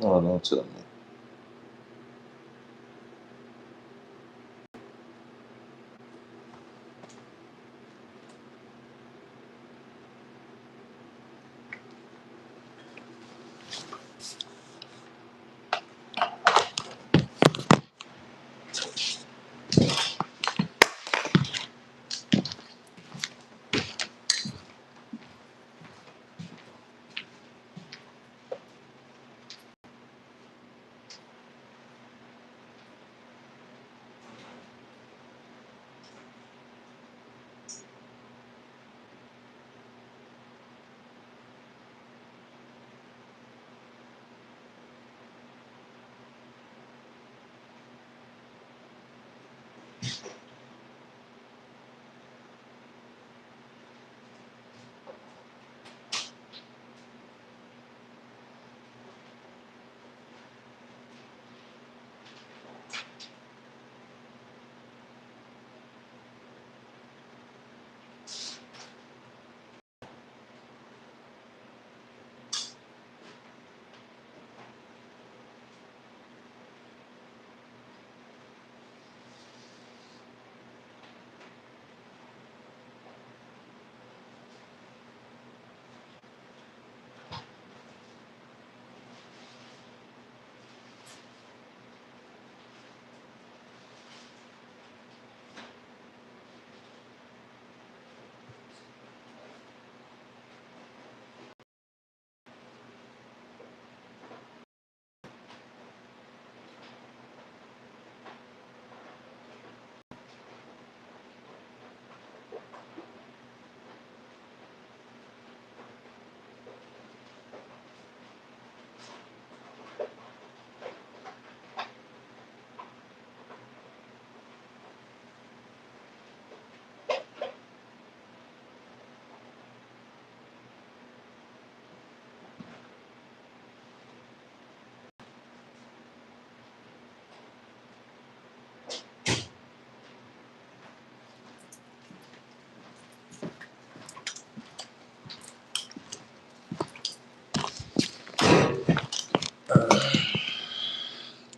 Oh, don't tell me.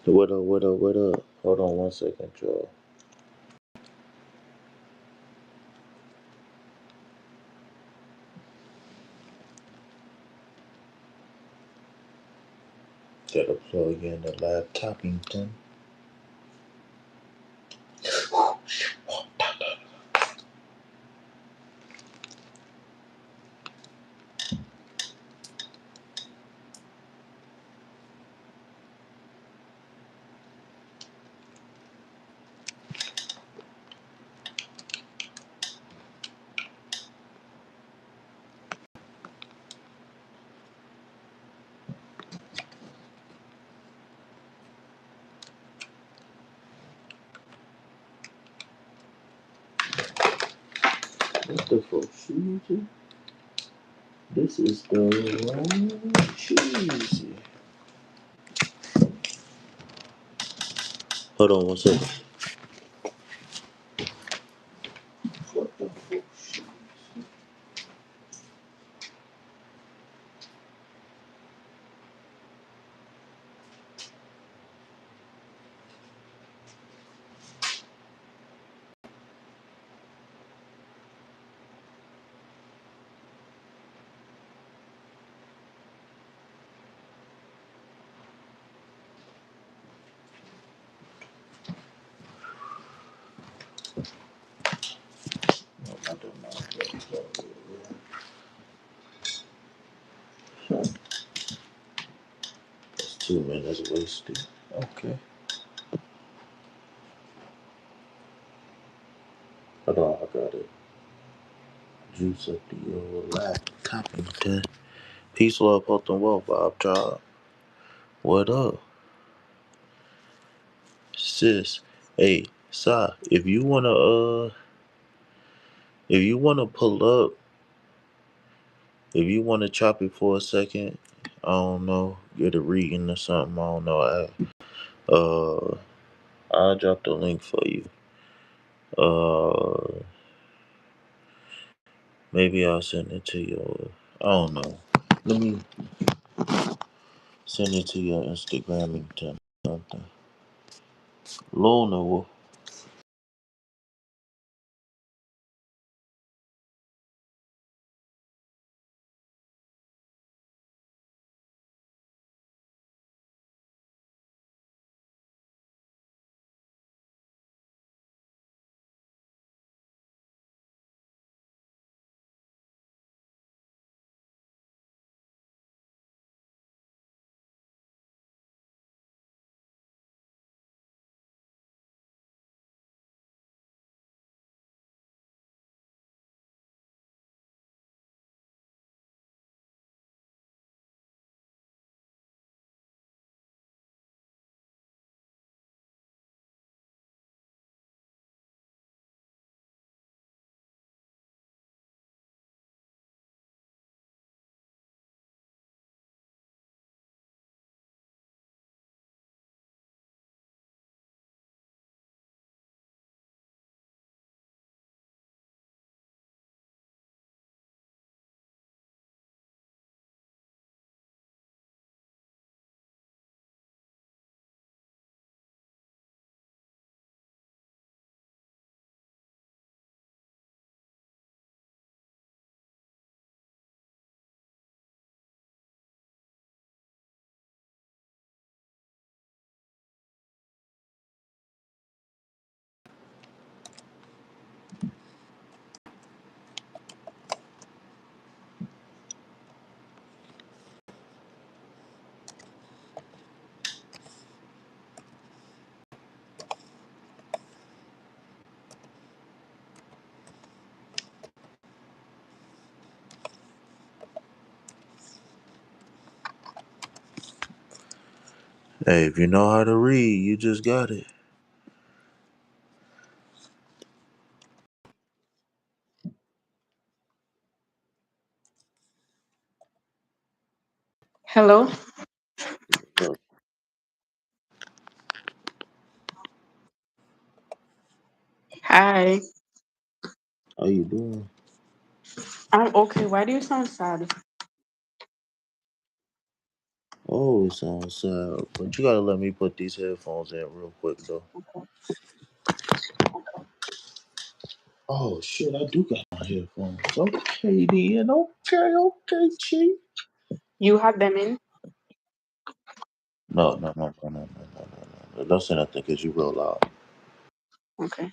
What up, what up, what up? Hold on 1 second, y'all. Gotta plug in the laptopington. What the fuck shoes? This is the wrong shoes. Hold on 1 second. What the fuck shoes? No, I don't know. That's 2 minutes wasted. Okay. Hold on, I got it. Juice up the old laptopington. Peace, love, health, and wealth, Bob Job. What up, sis? Hey, Si, if you wanna pull up, if you wanna chop it for a second, I don't know, get a reading or something. I don't know. I'll drop the link for you. Uh, maybe I'll send it to you. I don't know. Let me Send it to your Instagram and tell me something. Luna will. Hey, if you know how to read, you just got it. Hello. Look, Hi. how you doing? I'm okay. Why do you sound sad? Oh, it sounds sad. But you gotta let me put these headphones in real quick, though. Oh, shit, I do got my headphones. Okay, then. Okay, okay, Chief. You had them in? No, no, no, no, no, no, no, no, no. Don't say nothing because you real loud. Okay.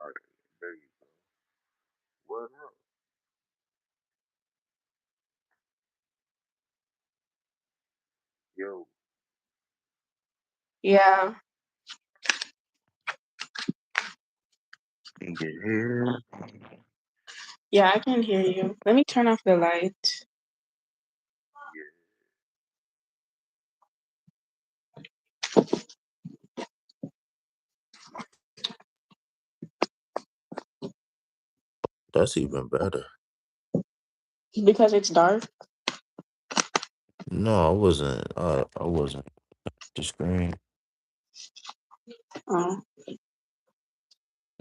All right, there you go. What up? Yo, Yeah. can you hear? Yeah, I can hear you. Let me turn off the light. That's even better. Because it's dark. No, I wasn't. I wasn't. The screen. Oh.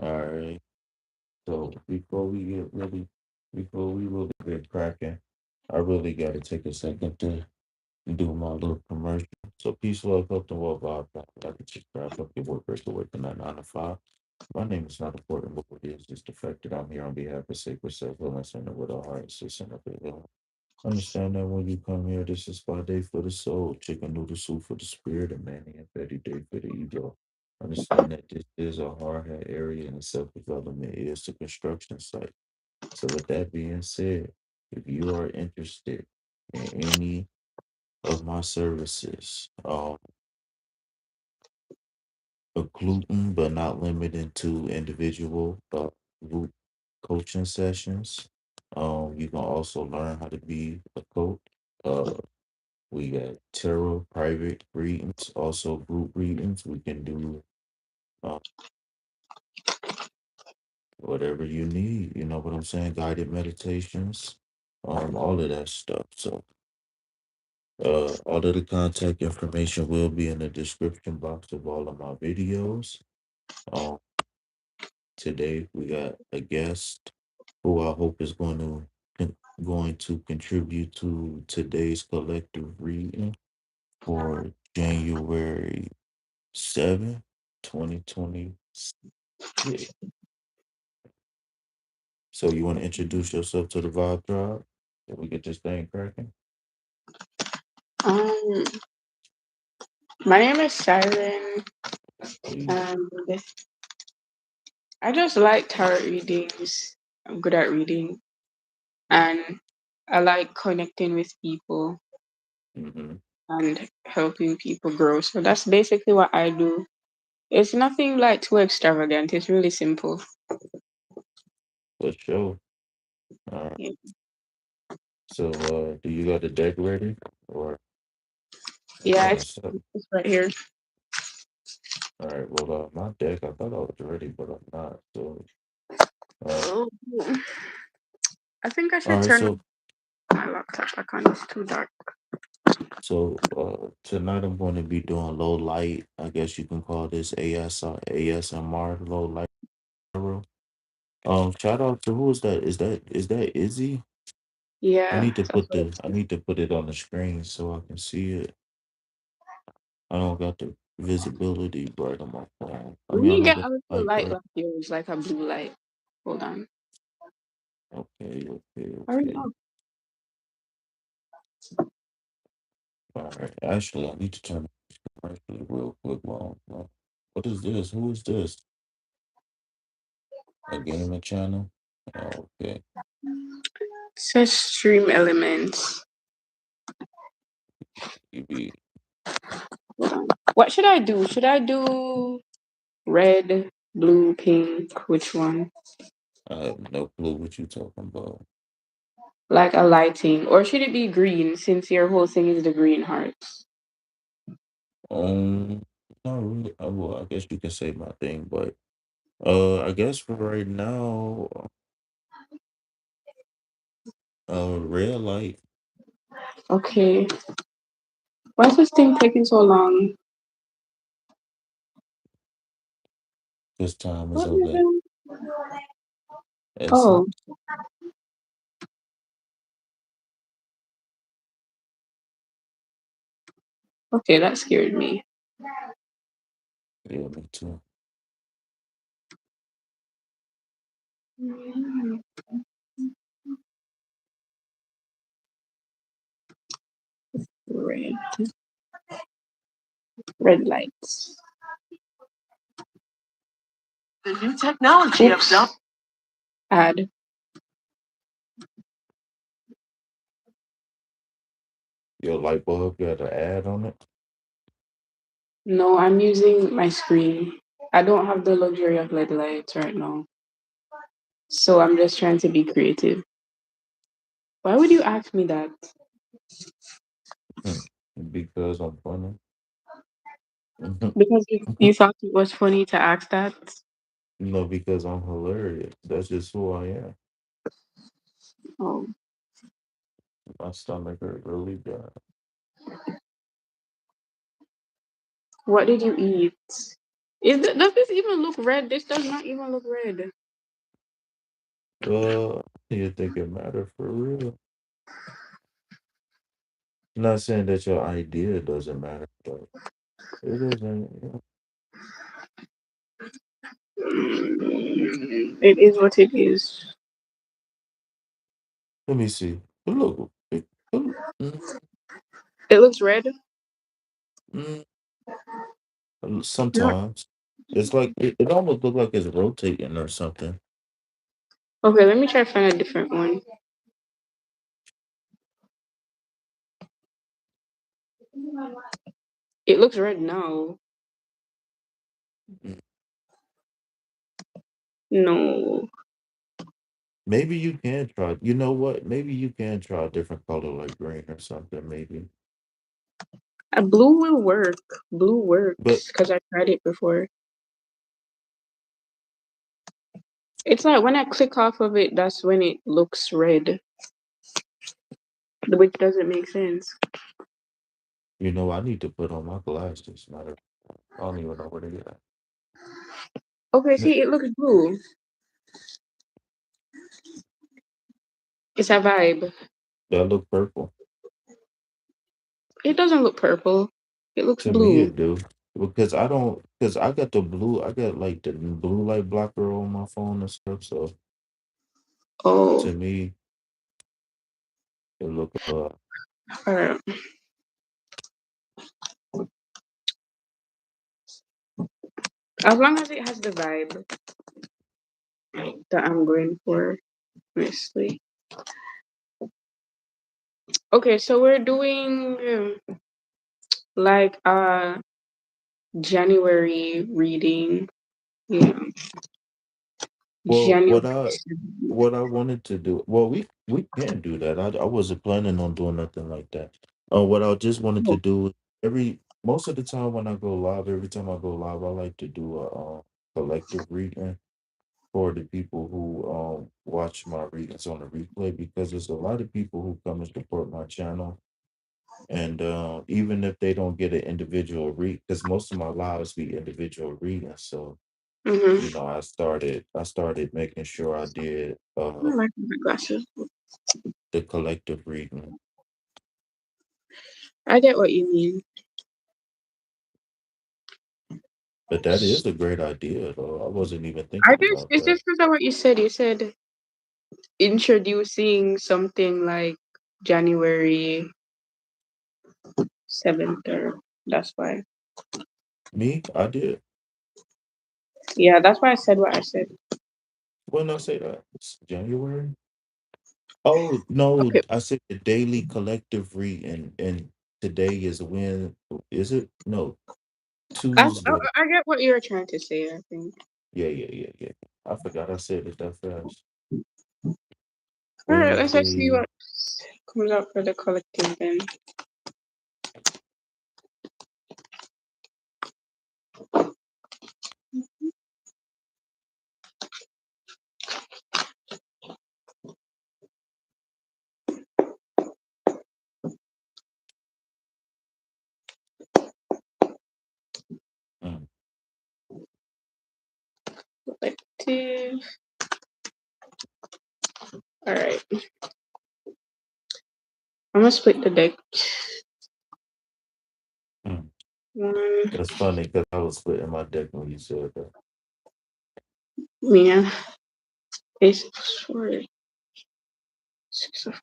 All right. So before we really get cracking, I really got to take a second to do my little commercial. So peace, love, health, and well vibe. I can just grab up your work rest away from that 9 to 5. My name is not important, but what is just the fact that I'm here on behalf of Sacred Self Healing Center with a heart and center of healing. Understand that when you come here, this is spa day for the soul, chicken noodle soup for the spirit, and manny and fatty day for the ego. Understand that this is a hard hat area and self development is the construction site. So, with that being said, if you are interested in any of my services, gluten but not limited to individual group coaching sessions, you can also learn how to be a coach. Uh, We got tarot private readings, also group readings. We can do uh, whatever you need. You know what I'm saying? Guided meditations, all of that stuff. So, all of the contact information will be in the description box of all of my videos. Um, Today we got a guest who I hope is going to going to contribute to today's collective reading for January 7th, 2026. So you want to introduce yourself to the Vibe Tribe so we get this thing cracking? Um, my name is Siren, Please. and I just like tarot readings. I'm good at reading, and I like connecting with people Mm-hmm. and helping people grow. So that's basically what I do. It's nothing like too extravagant. It's really simple. For sure. All right. Yeah, So do you got the deck ready? Or yeah, one sec. it's right here. All right. Well, my deck, I thought I was ready, but I'm not. So, uh, Oh, I think I all should right. turn my laptop back on. It's too dark. Tonight I'm going to be doing low light. I guess you can call this ASMR, low light tarot. Shout out to who is that? Is that Izzy? Yeah, that's what it I is. need to put it on the screen so I can see it. I don't got the visibility bright on my phone. I Let mean, I me know get the a little light light bright. like yours, like a blue light. Hold on. Okay, okay, Hurry okay. up. All right. Actually, I need to turn it commercially real quick. What is this? Who is this? A gaming channel? Oh, okay. Says stream elements. You be. Hold on. What should I do? Should I do red, blue, pink? Which one? I have no clue what you talking about. Like a lighting. Or should it be green since your whole thing is the green hearts? Um, Not really. Well, I guess you can say my thing, but I guess for right now, red light. Okay. Why is this thing taking so long? This time is What of the the hell? essence. Oh, okay, that scared me. Yeah, me too. Red. Red lights. The new technology of add. Your light bulb got an ad on it. No, I'm using my screen. I don't have the luxury of LED lights right now. So I'm just trying to be creative. Why would you ask me that? Hmm. Because I'm funny. Because you thought it was funny to ask that? No, because I'm hilarious. That's just who I am. Oh, My stomach hurt really bad. what did you eat? Does this even look red? This does not even look red. You think it matter for real? I'm not saying that your idea doesn't matter, but it doesn't. It is what it is. Let me see. Look, mm, It looks red. mm, No. sometimes it's like it almost look like it's rotating or something. Okay, let me try to find a different one. It looks red now. Mm. No. Maybe you can try. You know what? Maybe you can try a different color like green or something. Maybe, A blue will work. Blue but works because I tried it before. It's like when I click off of it, that's when it looks red, which doesn't make sense. I need to put on my glasses. Matter. I don't even know where they at. Okay, N- see, it looks blue. It's a vibe. That look purple. It doesn't look purple. It looks To me, blue. it do. Because I don't, because I got the blue, I got like the blue light blocker on my phone and stuff. So Oh, to me, it look all right. As long as it has the vibe that I'm going for, honestly. Okay, so we're doing like January reading. Yeah, well, January. what I wanted to do. Well, we can do that. I wasn't planning on doing nothing like that. What I just wanted to Oh, do every most of the time when I go live, every time I go live, I like to do a collective reading for the people who watch my readings on the replay because there's a lot of people who come and support my channel. And even if they don't get an individual read, because most of my lives be individual readings, so mm-hmm. I started making sure I did I like my glasses. the collective reading. I get what you mean. But that is a great idea, though. I wasn't even I thinking guess about it's that. just because of what you said. You said introducing something like January 7th, or that's why. Me, I did. Yeah, that's why I said what I said. When I say that, it's January. Oh no, Okay, I said the daily collective reading, and today is when is it? No, Tuesday. I get what you're trying to say, I think. Yeah, yeah, yeah, yeah. I forgot I said it that fast. All right, let's just see Wednesday. what comes up for the collective then. Mm, Collective. All right, I'm gonna split the deck. mm. One, That's funny because I was splitting my deck when you said that. Mia, Ace of Swords, Six of.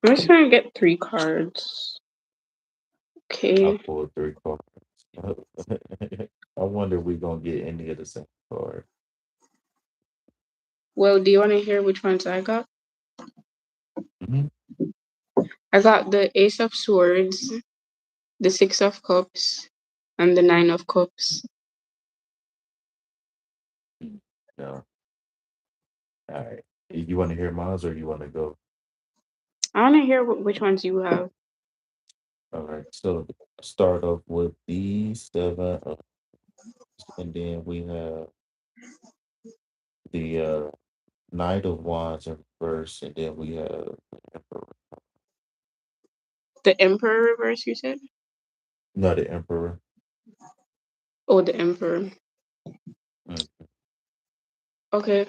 I'm just gonna get 3 cards. I Okay. pulled three cards. I wonder if we're gonna get any of the same card. Well, do you want to hear which ones I got? Hmm. I got the Ace of Swords, the Six of Cups, and the Nine of Cups. No. All right. You want to hear mine or you want to go? I want to hear which ones you have. All right. So start off with the seven, and then we have the Knight of Wands in first, and then we have the Emperor. The Emperor reverse, you said? No, the Emperor. Oh, the Emperor. Mm, Okay.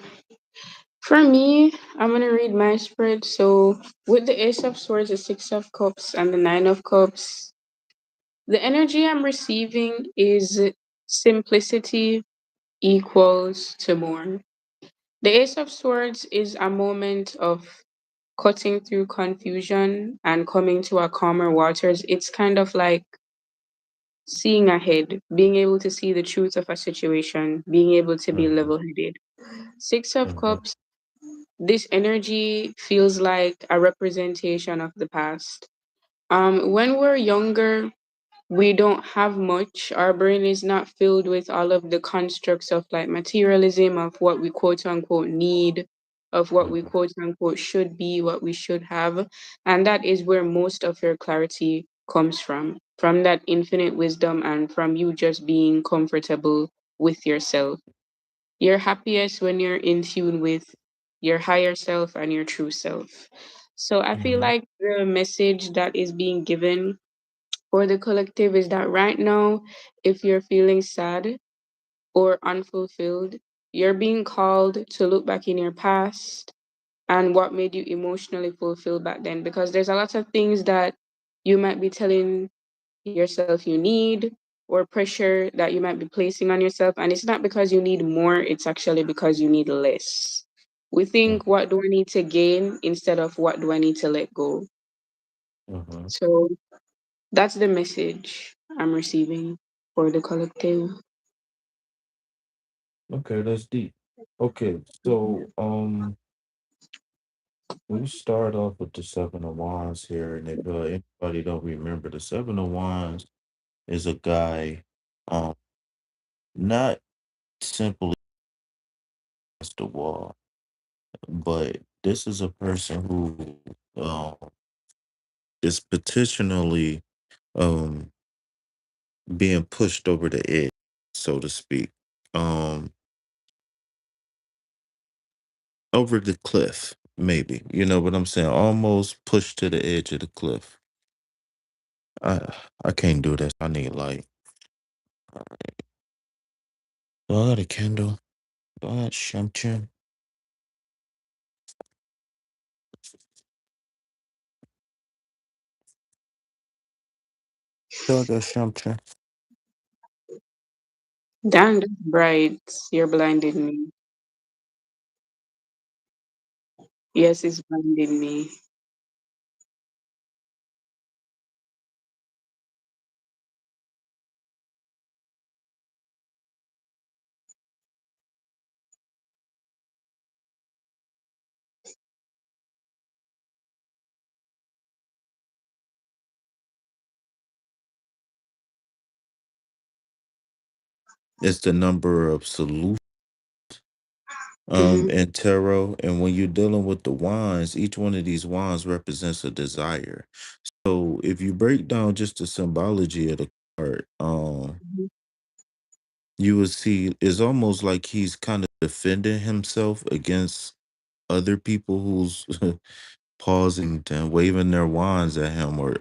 For me, I'm gonna read my spread. So with the Ace of Swords, the Six of Cups, and the Nine of Cups, the energy I'm receiving is simplicity equals to more. The Ace of Swords is a moment of cutting through confusion and coming to a calmer waters. It's kind of like seeing ahead, being able to see the truth of a situation, being able to be mhm, level headed. Six of mhm, Cups, this energy feels like a representation of the past. When we're younger, we don't have much. Our brain is not filled with all of the constructs of like materialism, of what we quote unquote need, of what we mhm, quote unquote should be, what we should have. And that is where most of your clarity comes from that infinite wisdom and from you just being comfortable with yourself. You're happiest when you're in tune with your higher self and your true self. So I feel Mm-hmm. like the message that is being given for the collective is that right now, if you're feeling sad or unfulfilled, you're being called to look back in your past and what made you emotionally fulfilled back then. Because there's a lot of things that you might be telling yourself you need or pressure that you might be placing on yourself. And it's not because you need more, it's actually because you need less. We think, what do I need to gain instead of what do I need to let go? Uh-huh. So that's the message I'm receiving for the collective. Okay, that's deep. Okay, Mhm. so we start off with the Seven of Wands here, and if anybody don't remember, the Seven of Wands is a guy, um, not simply against the wall, but this is a person who is petitionally um being pushed over the edge, so to speak, um, over the cliff, maybe. You know what I'm saying? Almost pushed to the edge of the cliff. I I can't do this. I need light. Do I got a candle? Do I got shumchin? Do I got shumchin? Damn, that's bright. You're blinding me. Yes, it's blinding me. It's the number of solutions Hmm. and tarot. And when you're dealing with the wands, each one of these wands represents a desire. So if you break down just the symbology of the card, you will see it's almost like he's kind of defending himself against other people who's pausing and waving their wands at him or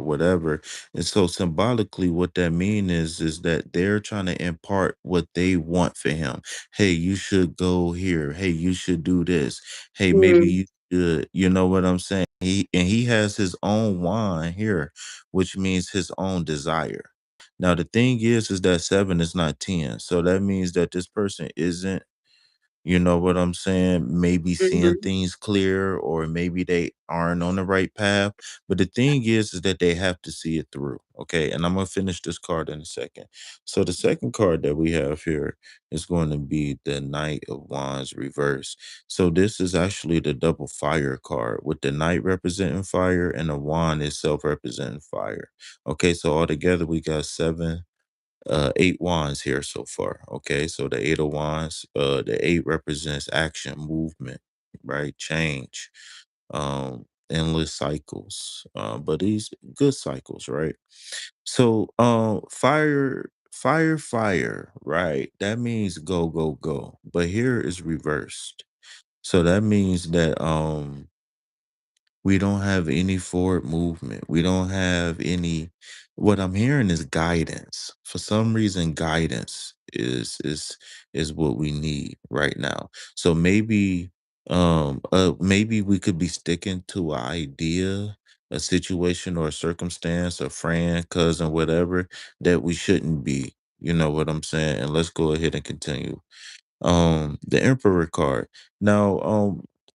whatever. And so symbolically what that mean is that they're trying to impart what they want for him. Hey, you should go here. Hey, you should do this. Hey, maybe Mm, you should, you know what I'm saying? He has his own wand here, which means his own desire. Now the thing is that seven is not 10. So that means that this person isn't, you know what I'm saying? Maybe seeing mhm, things clear, or maybe they aren't on the right path. But the thing is that they have to see it through. Okay. And I'm going to finish this card in a second. So the second card that we have here is going to be the Knight of Wands reverse. So this is actually the double fire card, with the Knight representing fire and the wand itself representing fire. Okay. So altogether, we got eight wands here so far. Okay, so the eight of wands, the eight represents action, movement, right? Change, endless cycles. But these good cycles, right? So fire, right? That means go, go, go. But here is reversed. So that means that we don't have any forward movement. We don't have any. What I'm hearing is guidance. For some reason, guidance is what we need right now. So maybe we could be sticking to an idea, a situation or a circumstance, a friend, cousin, whatever, that we shouldn't be. You know what I'm saying? And let's go ahead and continue. The Emperor card. Now,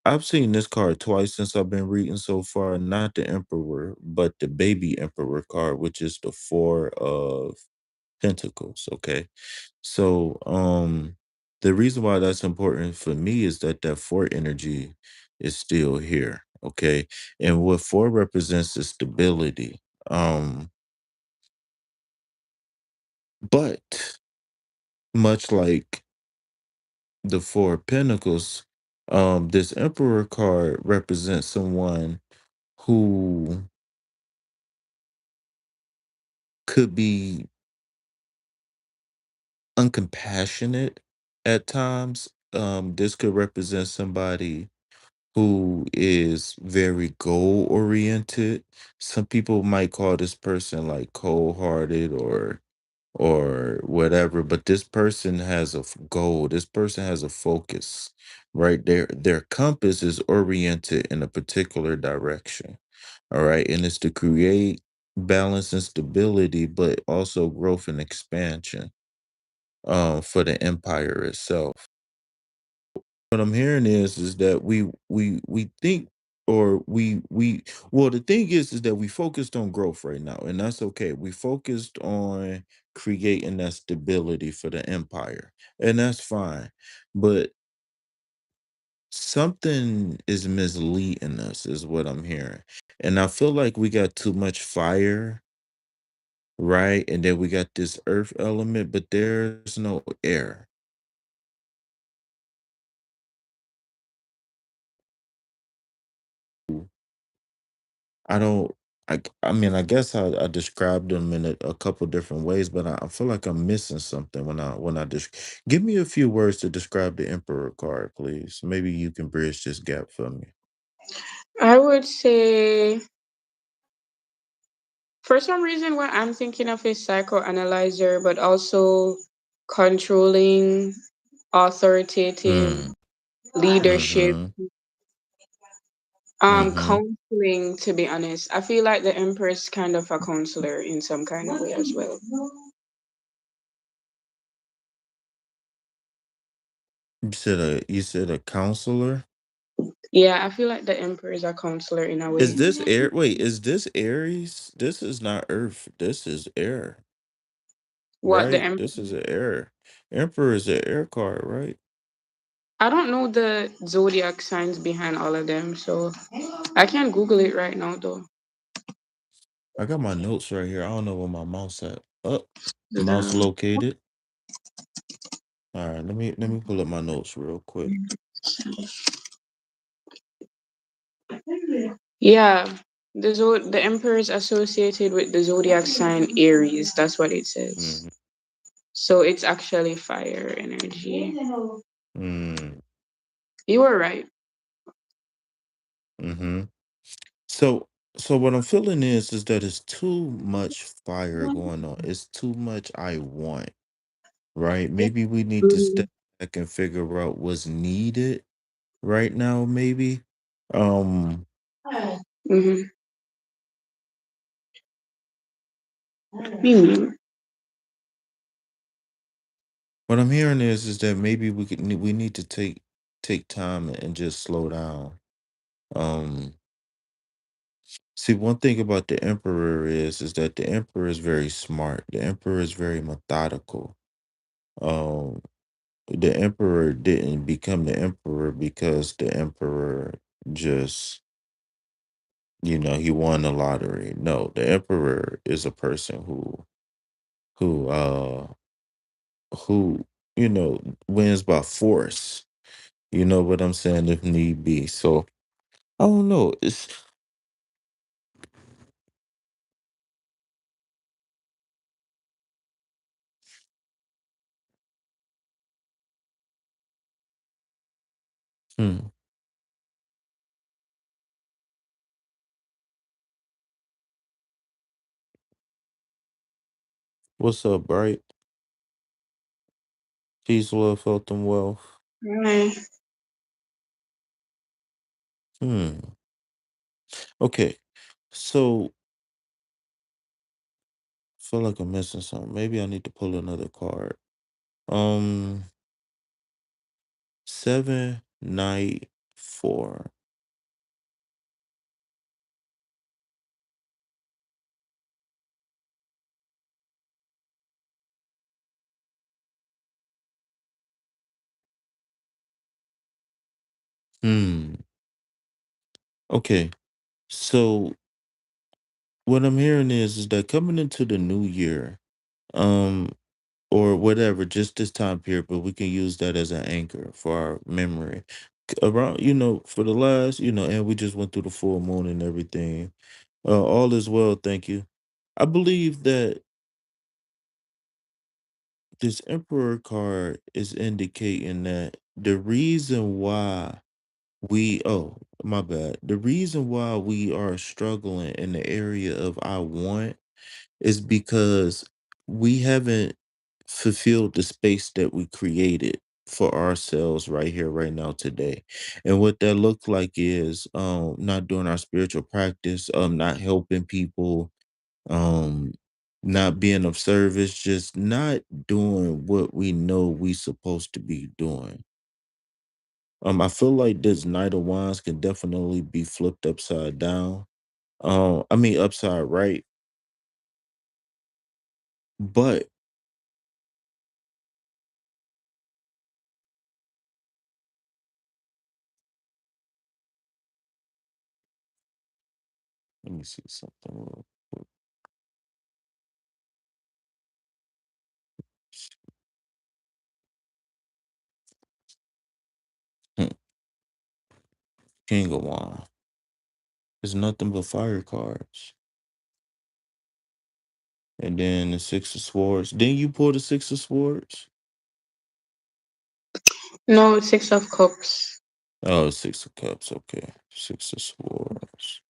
I've seen this card twice since I've been reading so far. Not the Emperor, but the baby Emperor card, which is the Four of Pentacles. Okay, so the reason why that's important for me is that that four energy is still here. Okay, and what four represents is stability. But much like the Four of Pentacles, this Emperor card represents someone who could be uncompassionate at times. This could represent somebody who is very goal oriented. Some people might call this person like cold hearted or whatever, but this person has a goal. This person has a focus, right? Their compass is oriented in a particular direction. All right. And it's to create balance and stability, but also growth and expansion for the empire itself. What I'm hearing is that we think or we well the thing is that we focused on growth right now, and that's okay. We focused on creating that stability for the empire, and that's fine. But something is misleading us, is what I'm hearing. And I feel like we got too much fire, right? And then we got this earth element, but there's no air. I don't. I mean, I guess I described them in a couple different ways, but I feel like I'm missing something when I just give me a few words to describe the Emperor card, please. Maybe you can bridge this gap for me. I would say, for some reason, what I'm thinking of is psychoanalyzer, but also controlling, authoritative, Hmm. leadership, Mm-hmm. Mm-hmm. counseling, to be honest. I feel like the Empress is kind of a counselor in some kind of way as well. You said a counselor. Yeah, I feel like the Emperor is a counselor in a Is way. this air? Wait, is this Aries? This is not Earth. This is air, What the right? Emperor? This is an air. Emperor is an air card, right? I don't know the zodiac signs behind all of them, so I can Google it right now though. I got my notes right here. I don't know where my mouse at. Up, mouse The- located. All right, let me pull up my notes real quick. Yeah, the Emperor is associated with the zodiac sign Aries. That's what it says. Mm-hmm. So it's actually fire energy. Mm, You were right. mm-hmm. So so what I'm feeling is that it's too much fire going on. It's too much I want, right? Maybe we need to Mhm. step back and figure out what's needed right now, maybe. Um, Mhm. Mhm. what I'm hearing is that maybe we need to take time and just slow down. Um, See, one thing about the emperor is that the emperor is very smart. The emperor is very methodical. Um, the emperor didn't become the emperor because the emperor just, he won the lottery. No, the emperor is a person who who, wins by force. You know what I'm saying, if need be. So I don't know. It's hmm. What's up, Bright? Peace, love, health, and wealth. Right. Hmm. Okay. So feel like I'm missing something. Maybe I need to pull another card. Um, 7 night 4. Hmm. Okay. So what I'm hearing is that coming into the new year, um, or whatever, just this time period, but we can use that as an anchor for our memory. Around, for the last, and we just went through the full moon and everything. All is well, thank you. I believe that this Emperor card is indicating that the reason why my bad. The reason why we are struggling in the area of I want is because we haven't fulfilled the space that we created for ourselves right here, right now, today. And what that looks like is not doing our spiritual practice, not helping people, um not being of service, just not doing what we know we supposed to be doing. I feel like this Knight of Wands can definitely be flipped upside down. I mean upside right, but let me see something real quick. Hmm, King of Wands. It's nothing but fire cards. And then the Six of Swords. Then you pull the Six of Swords? No, Six of Cups. Oh, Six of Cups. Okay. Six of Swords.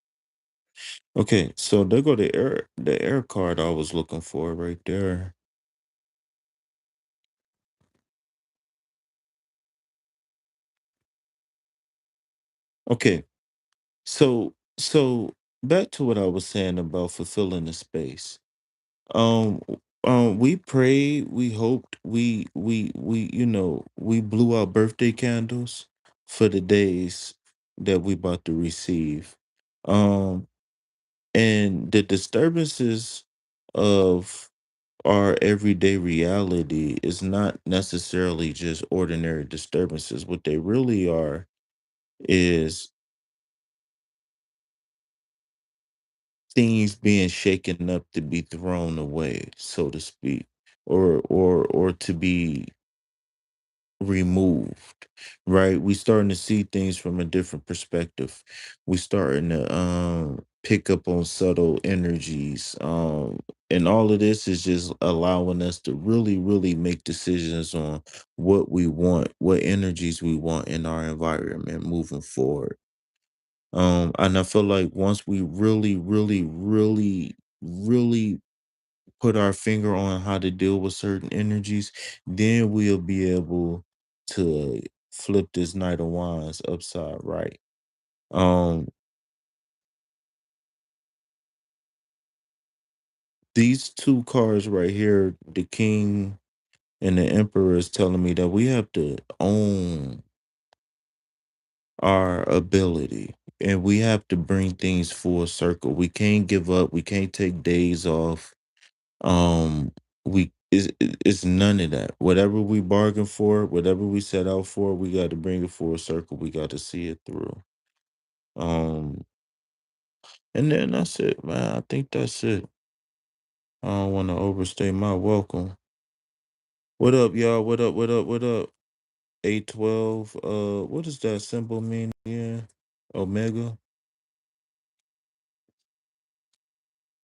Okay, so there go the air card I was looking for right there. Okay, so back to what I was saying about fulfilling the space. Um we prayed, we hoped, we we blew out birthday candles for the days that we about to receive. Um and the disturbances of our everyday reality is not necessarily just ordinary disturbances. What they really are is things being shaken up to be thrown away, so to speak, or to be removed. Right, we starting to see things from a different perspective. We starting to pick up on subtle energies, and all of this is just allowing us to really really make decisions on what we want, what energies we want in our environment moving forward. And I feel like once we really really really really put our finger on how to deal with certain energies, then we'll be able to flip this Knight of Wands upside right. Um, these two cards right here, the King and the Emperor, is telling me that we have to own our ability and we have to bring things full circle. We can't give up. We can't take days off. We it's none of that. Whatever we bargain for, whatever we set out for, we got to bring it full circle. We got to see it through. Um, and then that's it, man. I think that's it. I don't want to overstay my welcome. What up, y'all? What up? What up? What up? 812. What does that symbol mean again? Omega.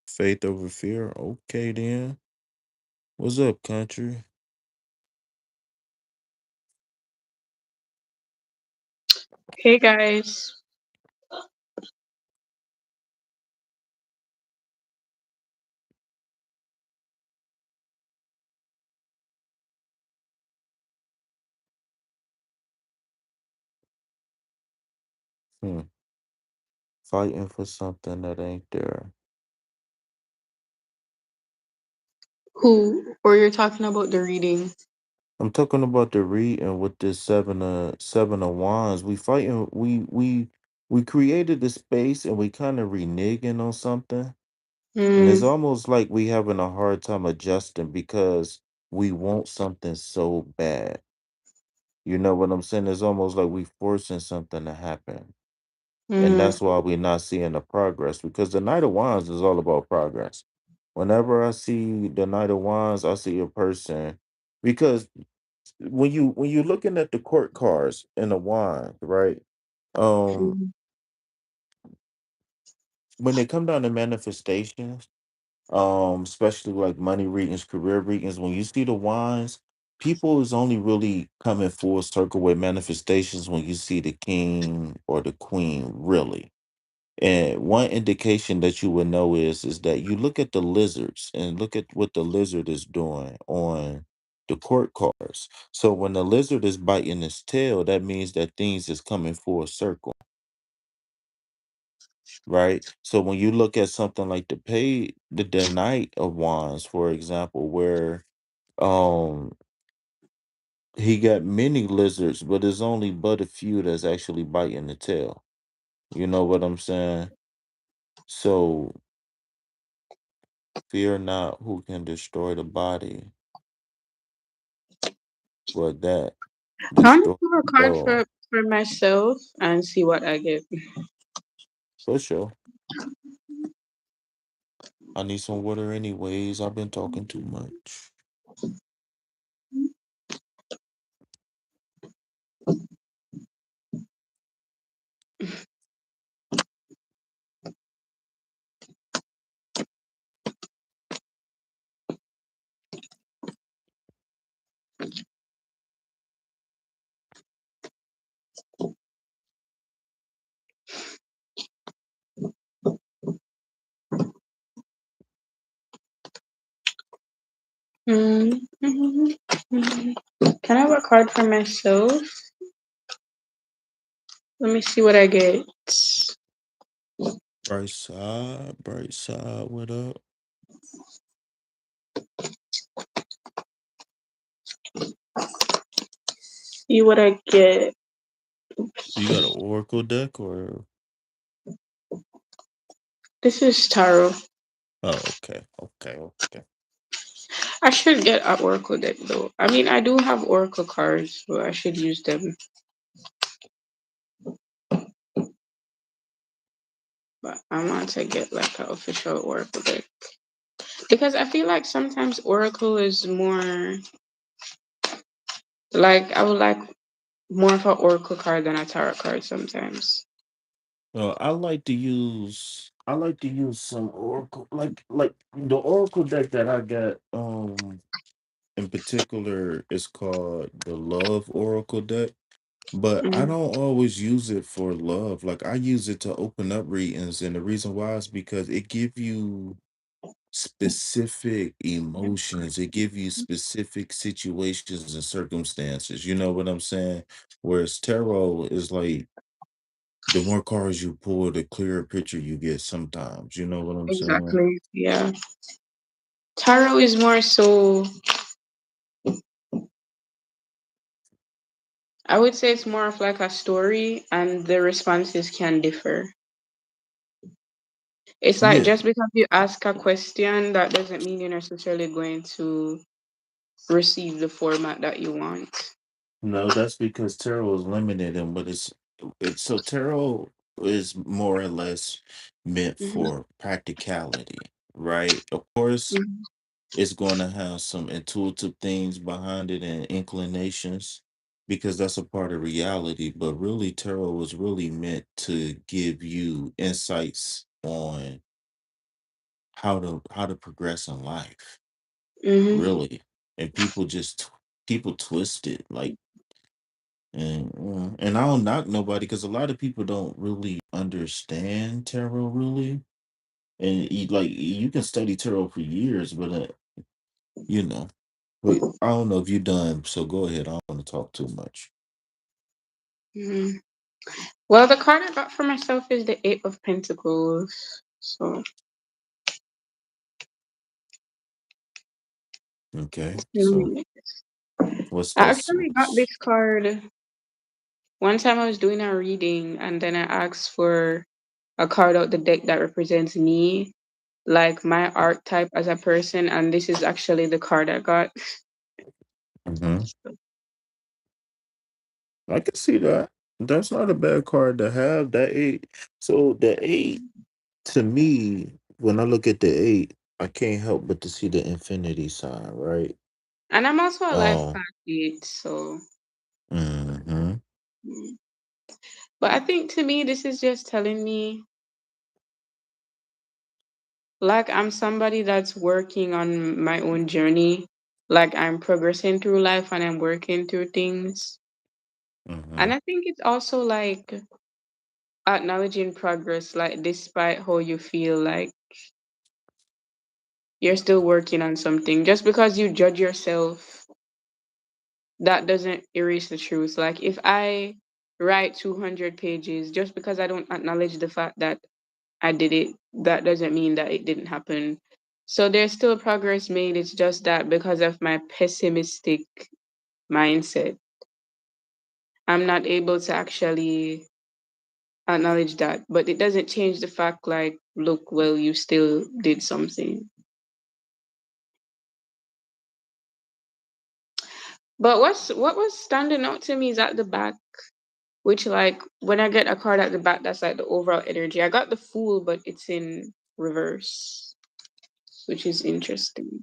Faith over fear. Okay, then. What's up, country? Hey guys. Hmm. Fighting for something that ain't there. Who? Or you're talking about the reading? I'm talking about the reading with this seven of wands. We fighting. We created the space and we kind of reneging on something, and it's Mm, almost like we having a hard time adjusting because we want something so bad. You know what I'm saying? It's almost like we forcing something to happen, and mm, that's why we're not seeing the progress. Because the Knight of Wands is all about progress. Whenever I see the Knight of Wands, I see a person because when you looking at the court cards and the wand, right? Um, mm, when they come down to manifestations, especially like money readings, career readings, when you see the wands, people is only really coming full circle with manifestations when you see the king or the queen, really. And one indication that you would know is that you look at the lizards and look at what the lizard is doing on the court cards. So when the lizard is biting its tail, that means that things is coming full circle, right? So when you look at something like the Knight of Wands, for example, where um he got many lizards, but there's only but a few that's actually biting the tail. You know what I'm saying? So fear not who can destroy the body, but that I want to destroy pull a the card soul. for myself and see what I get. For sure. I need some water anyways. I've been talking too much. Mm, mhm, mhm. Can I have a card for myself? Let me see what I get. Bright side, what up? See what I get. You got an oracle deck or This is tarot. oh okay. I should get an oracle deck though. I mean, I do have oracle cards, so I should use them. But I want to get like an official oracle deck because I feel like sometimes oracle is more like I would like more of an oracle card than a tarot card sometimes. I like to use some oracle like the oracle deck that I got in particular is called the Love Oracle deck. But I Hmm. don't always use it for love. Like I use it to open up readings, and the reason why is because it give you specific emotions. It give you specific situations and circumstances. You know what I'm saying? Whereas tarot is like the more cards you pull, the clearer picture you get sometimes. You know what I'm saying? Exactly. Yeah. Tarot is more so, I would say it's more of like a story and the responses can differ. It's like Yeah. just because you ask a question, that doesn't mean you're necessarily going to receive the format that you want. No, that's because tarot is limited and but it's so tarot is more or less meant Hmm. for practicality, right? Of course, Hmm. it's going to have some intuitive things behind it and inclinations because that's a part of reality, but really tarot was really meant to give you insights on how to progress in life, Hmm. really. And people twist it like and I don't knock nobody because a lot of people don't really understand tarot really. And like you can study tarot for years, but you know, but I don't know if you're done. So go ahead. I don't want to talk too much. Hmm. Well, the card I got for myself is the Eight of Pentacles. So Okay. So mm, what's I that? actually got this card one time I was doing a reading and then I asked for a card out the deck that represents me, like my archetype as a person, and this is actually the card I got. Hmm. I can see that. That's not a bad card to have. That eight. So the eight to me, when I look at the eight, I can't help but to see the infinity sign, right? And I'm also a life Um. path eight, so Hmm. mm. But I think to me this is just telling me like I'm somebody that's working on my own journey. like I'm progressing through life and I'm working through things. Mm-hmm. And I think it's also like acknowledging progress, like despite how you feel like you're still working on something. Just because you judge yourself, that doesn't erase the truth. Like if I write 200 pages, just because I don't acknowledge the fact that I did it, that doesn't mean that it didn't happen. So there's still progress made. It's just that because of my pessimistic mindset, I'm not able to actually acknowledge that. But it doesn't change the fact, like, look, well, you still did something. But what was standing out to me is at the back, which like when I get a card at the back, that's like the overall energy. I got the Fool, but it's in reverse, which is interesting.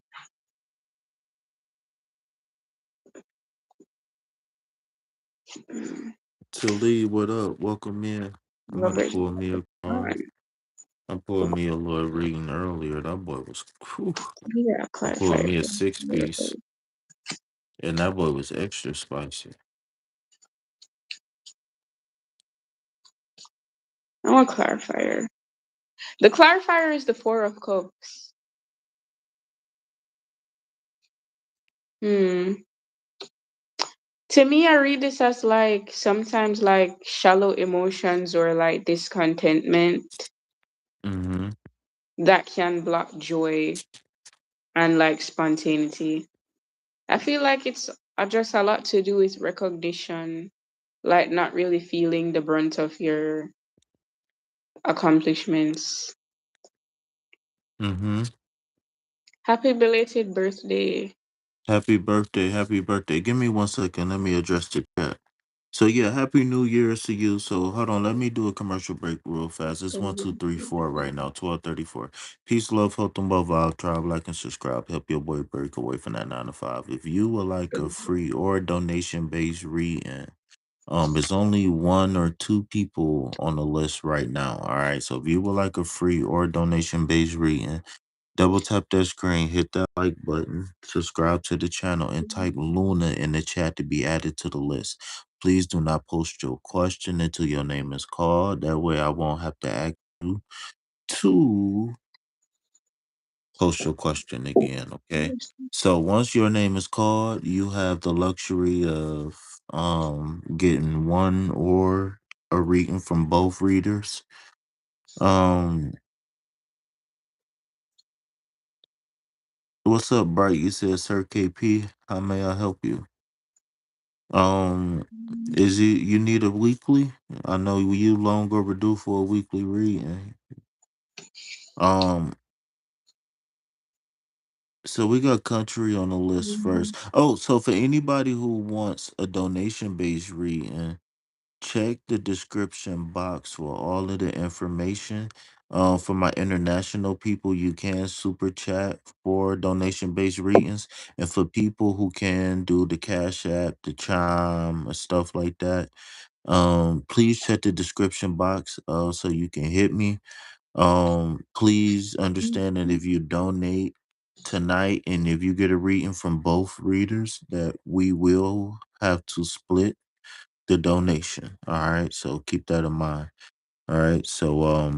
Mm, Tilly, what up? Welcome in. I'm about to Robert pull me a Vaughn. I pulled me a little reading earlier. That boy was whew. Yeah, I pulled clarifier. me a six piece and that boy was extra spicy. I want clarifier. The clarifier is the Four of Cups. Hmm. To me, I read this as like sometimes like shallow emotions or like discontentment Mm-hmm. that can block joy and like spontaneity. I feel like it's just a lot to do with recognition, like not really feeling the brunt of your accomplishments. Mm-hmm. Happy belated birthday. Happy birthday, happy birthday. Give me 1 second. Let me address the chat. So yeah, happy New Year's to you. So hold on, let me do a commercial break real fast. It's 1234 right now, 1234. Peace, love, health, and love vibe. Try, like, and subscribe. Help your boy break away from that 9 to 5. If you would like a free or donation based reading, it's only one or two people on the list right now. All right. So if you would like a free or donation based reading, double tap that screen, hit that like button, subscribe to the channel, and type Luna in the chat to be added to the list. Please do not post your question until your name is called. That way, I won't have to ask you to post your question again. Okay. So once your name is called, you have the luxury of getting one or a reading from both readers. Um, what's up, Bright? You said Sir KP. How may I help you? Um, is it you need a weekly? I know you long overdue for a weekly reading. Um, so we got country on the list first. Oh, so for anybody who wants a donation based reading, check the description box for all of the information. For my international people, you can super chat for donation based readings, and for people who can do the Cash App, the Chime, and stuff like that. Please check the description box so you can hit me. Please understand that if you donate tonight and if you get a reading from both readers, that we will have to split the donation. All right. So keep that in mind. All right. So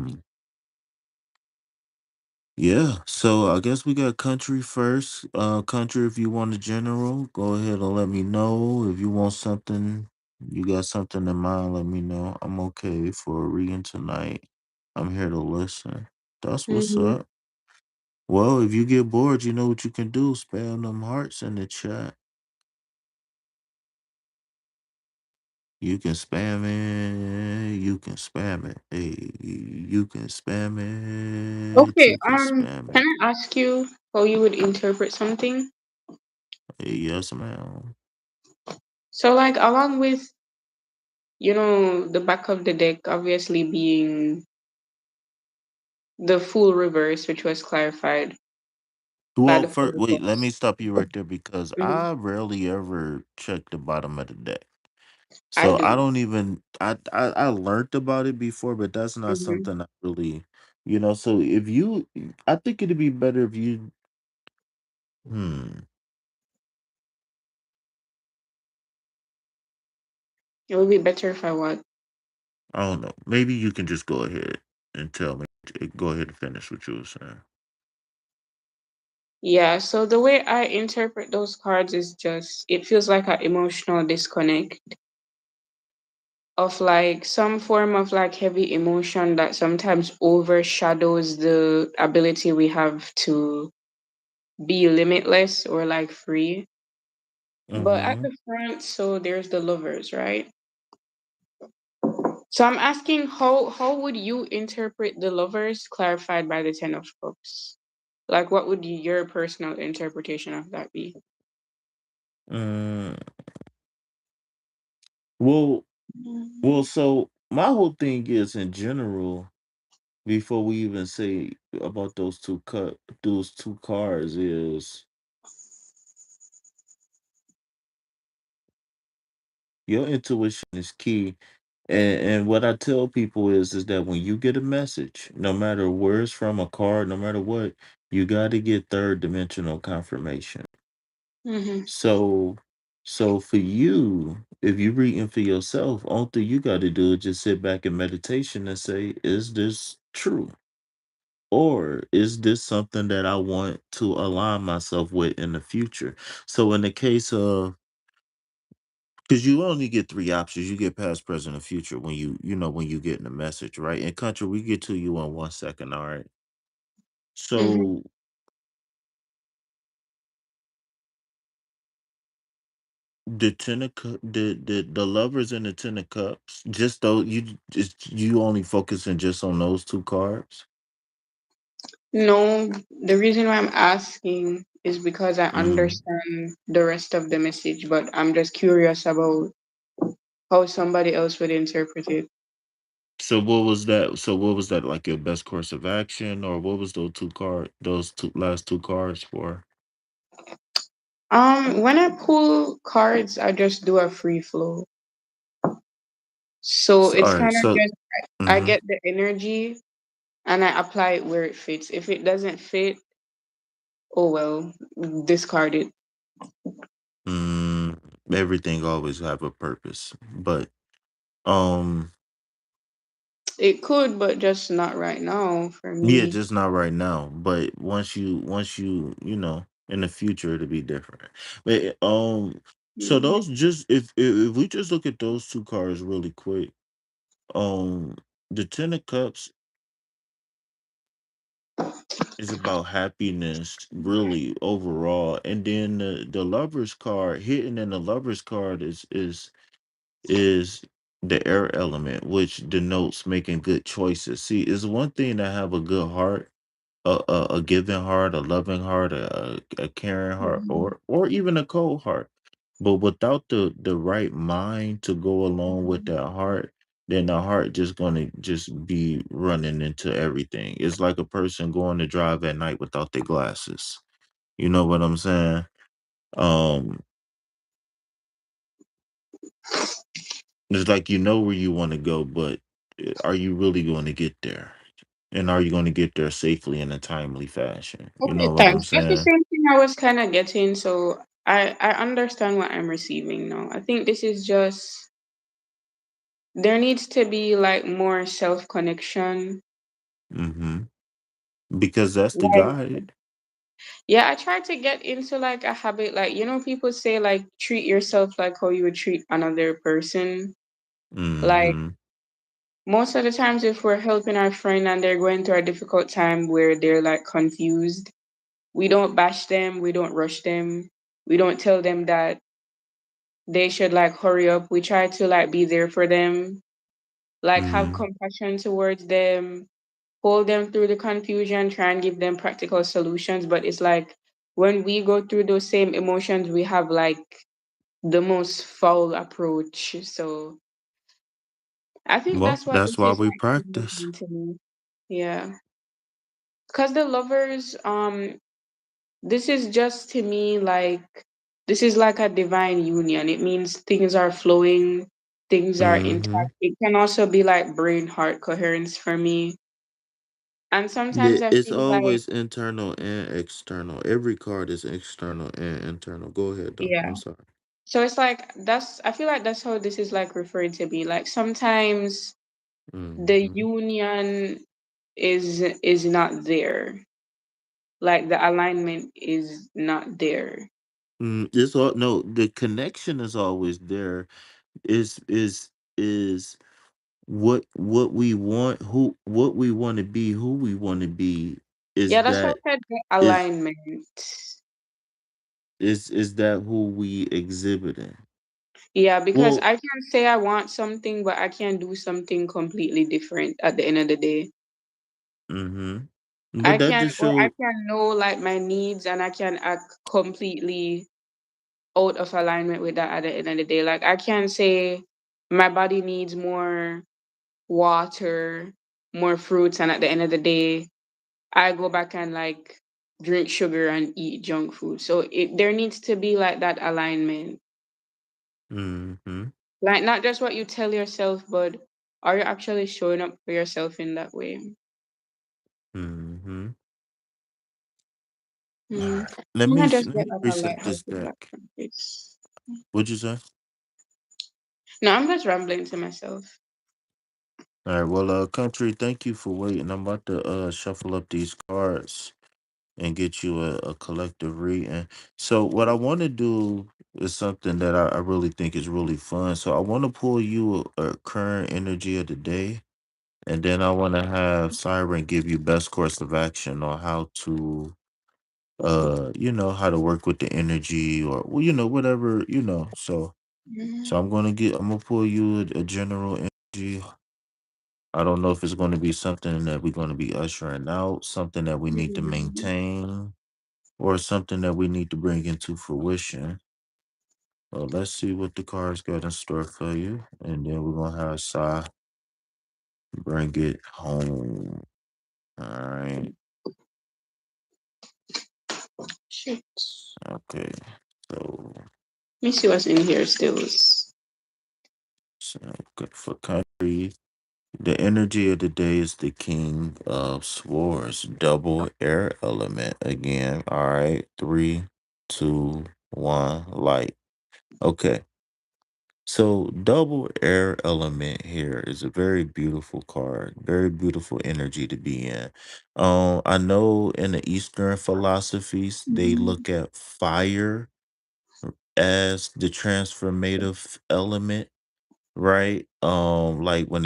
yeah. So I guess we got country first. Country, if you want a general, go ahead and let me know. If you want something, you got something in mind, let me know. I'm okay for a reading tonight. I'm here to listen. That's what's Mm-hmm. up. Well, if you get bored, you know what you can do. Spam them hearts in the chat. You can spam it. You can spam it. Hey, you can spam it. Okay, You can spam can it. I ask you how you would interpret something? Hey, yes, ma'am. So, like, along with, the back of the deck obviously being the full reverse, which was clarified by Well, the Four first, of wait, let me Cups. stop you right there because Hmm. I rarely ever check the bottom of the deck. I So I do. don't even I learned about it before, but that's not Hmm. something I really, so if you I think it'd be better if you hmm. It would be better if I what? I don't know. Maybe you can just go ahead and tell me. Go ahead and finish what you were saying. Yeah, so the way I interpret those cards is just it feels like an emotional disconnect of like some form of like heavy emotion that sometimes overshadows the ability we have to be limitless or like free. But at Mm-hmm. the front, so there's the lovers, right? So I'm asking how would you interpret the lovers clarified by the Ten of Cups? Like what would your personal interpretation of that be? Mm, well, so my whole thing is in general, before we even say about those two cards is your intuition is key. And what I tell people is that when you get a message, no matter where it's from, a card, no matter what, you got to get third dimensional confirmation. Mm-hmm. So, for you, if you're reading for yourself, all thing you got to do is just sit back in meditation and say, is this true? Or is this something that I want to align myself with in the future? So in the case of, because you only get three options, you get past, present, and future when when you get in the message, right? In country, we get to you in 1 second, all right? Mm-hmm. So the the lovers and the ten of cups, just though you only focusing just on those two cards. No, the reason why I'm asking is because I Mm. understand the rest of the message, but I'm just curious about how somebody else would interpret it. So what was that? So what was that, like your best course of action, or what was those two last two cards for? When I pull cards, I just do a free flow. So So, all it's right, kind of so just I mm-hmm. get the energy and I apply it where it fits. If it doesn't fit, oh well, discard it. mm, everything always have a purpose, but um, It could, but just not right now for yeah, me. just not right now. But once in the future it'll be different. But so Mm. those just if we just look at those two cards really quick, um, the Ten of Cups is about happiness, really overall, and then the Lovers card, hidden in the Lovers card is the air element, which denotes making good choices. See, it's one thing to have a good heart, a giving heart, a loving heart, a caring heart, Mhm. or even a cold heart. But without the right mind to go along with that heart, then the heart just gonna just be running into everything. It's like a person going to drive at night without their glasses. You know what I'm saying? Um, it's like you know where you want to go, but are you really going to get there? And are you going to get there safely in a timely fashion? You Okay, know what I'm thanks. That's the saying? same thing I was kind of getting. So I understand what I'm receiving now. I think this is just there needs to be like more self connection. Hmm. Because that's the Like guide. yeah, I try to get into like a habit. Like people say like treat yourself like how you would treat another person. Like Hmm. most of the times, if we're helping our friend and they're going through a difficult time where they're like confused, we don't bash them, we don't rush them, we don't tell them that they should like hurry up. We try to like be there for them, like have Hmm. compassion towards them, hold them through the confusion, try and give them practical solutions. But it's like when we go through those same emotions, we have like the most foul approach. So I think Well, that's what that's this why is we like practice. communicating to me. Yeah. Because the lovers, this is just to me like this is like a divine union. It means things are flowing, things are Hmm. intact. It can also be like brain heart coherence for me. And sometimes I It's feel like, always internal and external. Every card is external and internal. Go ahead, though. yeah. I'm sorry. So it's like I feel like that's how this is like referred to be. Like sometimes the Mm-hmm. union is not there. Like the alignment is not there. It's all no. The connection is always there. Is what we want, who what we want to be, who we want to be. Yeah, Is that's why that I said the is alignment. is that who we exhibiting? Yeah, because Well, I can say I want something, but I can do something completely different at the end of the day. mm-hmm. But that just I show. can know like my needs and I can act completely out of alignment with that at the end of the day. Like I can say my body needs more water, more fruits, and at the end of the day, I go back and like drink sugar and eat junk food. So there needs to be like that alignment. Mm-hmm. Like not just what you tell yourself, but are you actually showing up for yourself in that way? Mm-hmm. All Mm. right. I'm gonna just Let get me like a reset this lighthearted deck. background face. What'd you say? No, I'm just rambling to myself. All right. Well, country. Thank you for waiting. I'm about to shuffle up these cards and get you a collective reading. So what I want to do is something that I really think is really fun. So I want to pull you a current energy of the day, and then I want to have Siren give you best course of action on how to how to work with the energy, or well, whatever, so Mm, I'm gonna pull you a general energy. I don't know if it's going to be something that we're going to be ushering out, something that we need to mm, maintain, or something that we need to bring into fruition. Well, let's see what the cards got in store for you, and then we're gonna have Sai bring it home. All right. shit. Okay. So, Let me see what's in here still. so good for country. The energy of the day is the King of Swords, double air element again. All right. Three, two, one, light. Okay. So double air element here is a very beautiful card, very beautiful energy to be in. I know in the Eastern philosophies they Mm, look at fire as the transformative element, right? Like when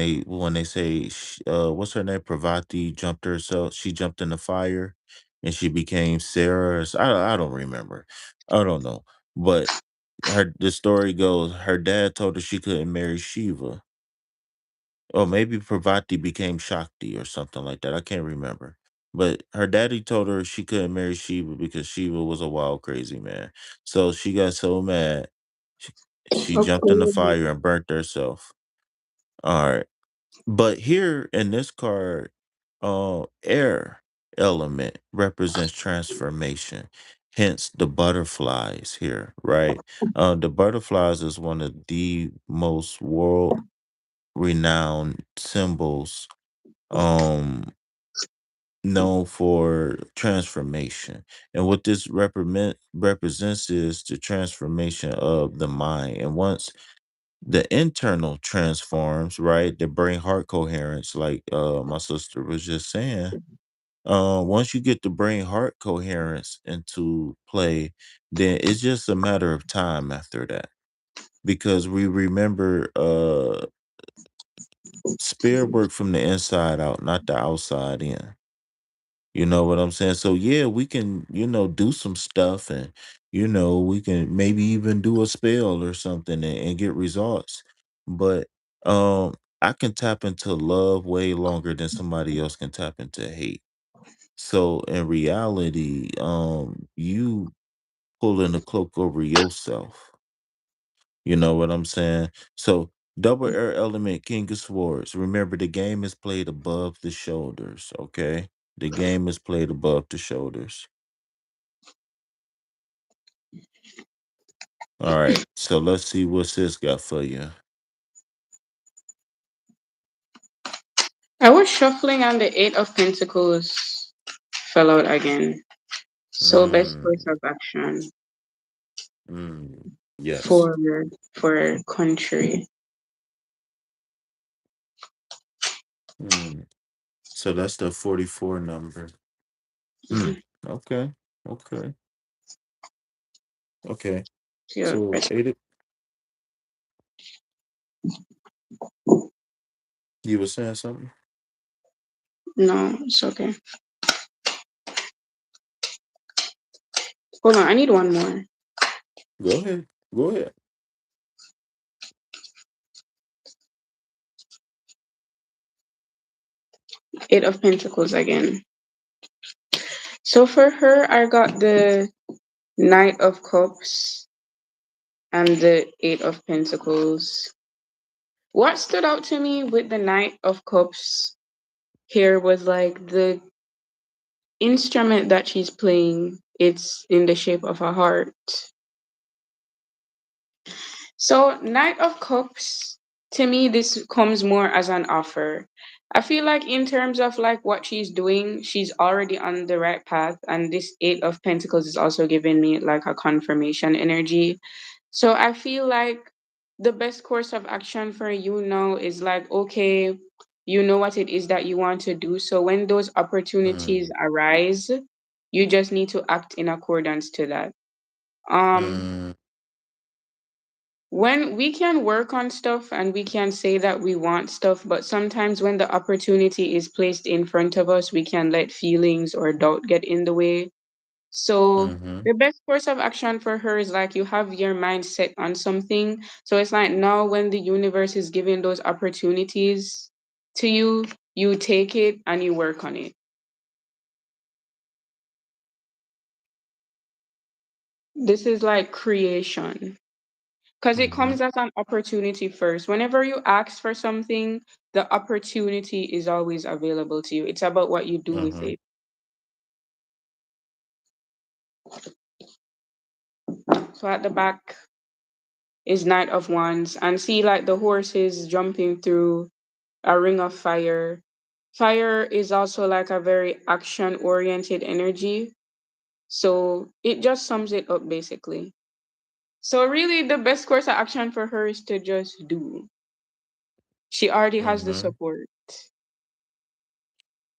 they say what's her name? Pravati jumped herself, she jumped in the fire and she became Sarah. I don't remember. I don't know. But the story goes her dad told her she couldn't marry Shiva. Or maybe Pravati became Shakti or something like that. I can't remember. But her daddy told her she couldn't marry Shiva because Shiva was a wild, crazy man. So she got so mad, she, she jumped in the okay. fire and burnt herself. All right. But here in this card, air element represents transformation. Hence the butterflies here, right? The butterflies is one of the most world renowned symbols um known for transformation. And what this represents is the transformation of the mind. And once the internal transforms, right, the brain heart coherence, like my sister was just saying, once you get the brain heart coherence into play, then it's just a matter of time after that, because we remember spirit work from the inside out, not the outside in. You know what I'm saying? So yeah, we can, do some stuff, and we can maybe even do a spell or something, and get results. But I can tap into love way longer than somebody else can tap into hate. So in reality, you pulling the cloak over yourself. You know what I'm saying? So double air element, King of Swords. Remember, the game is played above the shoulders. Okay, the game is played above the shoulders. All right. So let's see what sis got for you. I was shuffling and the Eight of Pentacles fell out again. So best Mm, course of action. mm. Yes. for country. Hmm. So that's the 44 number. Hmm. Mhm. Okay. Okay. Okay. Yeah, So eight. You were saying something? no, it's okay. Hold on, I need one more. Go ahead. Go ahead. 8 of Pentacles again. So for her, I got the Knight of Cups and the 8 of Pentacles. What stood out to me with the Knight of Cups here was like the instrument that she's playing. It's in the shape of a heart. So, Knight of Cups, to me, this comes more as an offer. I feel like, in terms of like what she's doing, she's already on the right path. And this Eight of Pentacles is also giving me like a confirmation energy. So, I feel like the best course of action for you now is like, okay, you know what it is that you want to do. So, when those opportunities Mm, arise, you just need to act in accordance to that. Um, mm, when we can work on stuff and we can say that we want stuff, but sometimes when the opportunity is placed in front of us, we can let feelings or doubt get in the way. So mm-hmm. the best course of action for her is like you have your mind set on something. So it's like now when the universe is giving those opportunities to you, you take it and you work on it. This is like creation. Because it Mm-hmm. comes as an opportunity first. Whenever you ask for something, the opportunity is always available to you. It's about what you do with Mm-hmm. it. So at the back is Knight of Wands, and see like the horses jumping through a ring of fire. Fire is also like a very action oriented energy. So it just sums it up basically. So really the best course of action for her is to just do. She already has the Mm-hmm. support.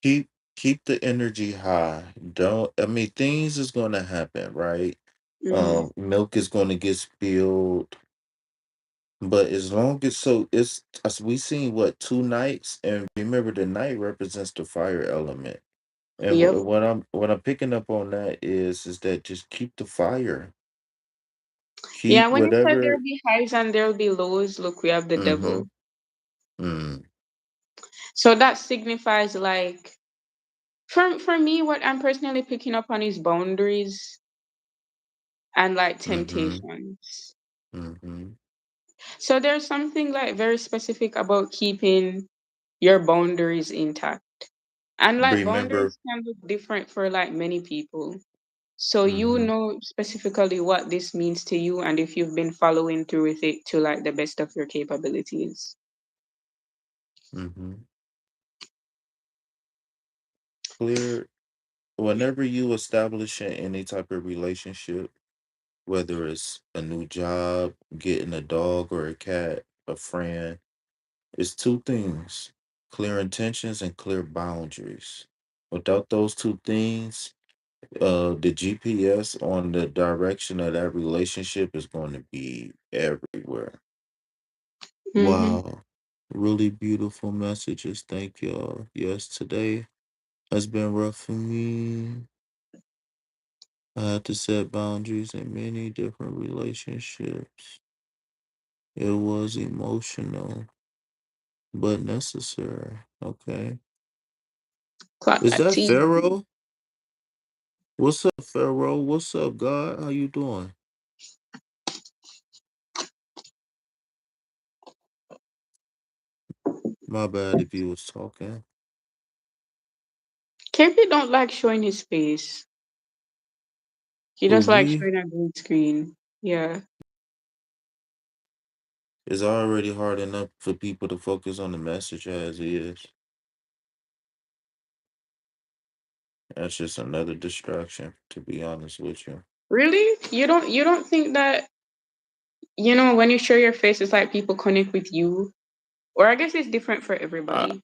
Keep keep the energy high. Don't I mean things is gonna happen, right? Hmm. Milk is gonna get spilled, but as long as so it's as we seen what 2 nights, and remember the night represents the fire element. And Yep. what I'm picking up on that is that just keep the fire. Yeah, Keep when you said whatever. there'll be highs and there'll be lows, look, we have the Mm-hmm. devil. Mm, So that signifies like for me, what I'm personally picking up on is boundaries and like mm-hmm. temptations. Mm-hmm. So there's something like very specific about keeping your boundaries intact. And like Remember. boundaries can look different for like many people. So you Mm-hmm. know specifically what this means to you and if you've been following through with it to like the best of your capabilities. Mm-hmm. Clear. Whenever you establish any type of relationship, whether it's a new job, getting a dog or a cat, a friend, it's two things: clear intentions and clear boundaries. Without those two things, the GPS on the direction of that relationship is going to be everywhere. Mm-hmm. Wow. Really beautiful messages. Thank y'all. Yes, today has been rough for me. I had to set boundaries in many different relationships. It was emotional, but necessary. Okay. Clock Is that that tea. Pharaoh? What's up, Pharaoh? What's up, God? How you doing? My bad if you was talking. KP don't like showing his face. He Who, just likes me? showing a green screen. Yeah. It's already hard enough for people to focus on the message as is. That's just another distraction, to be honest with you. Really? You don't think that when you show your face, it's like people connect with you. Or I guess it's different for I everybody.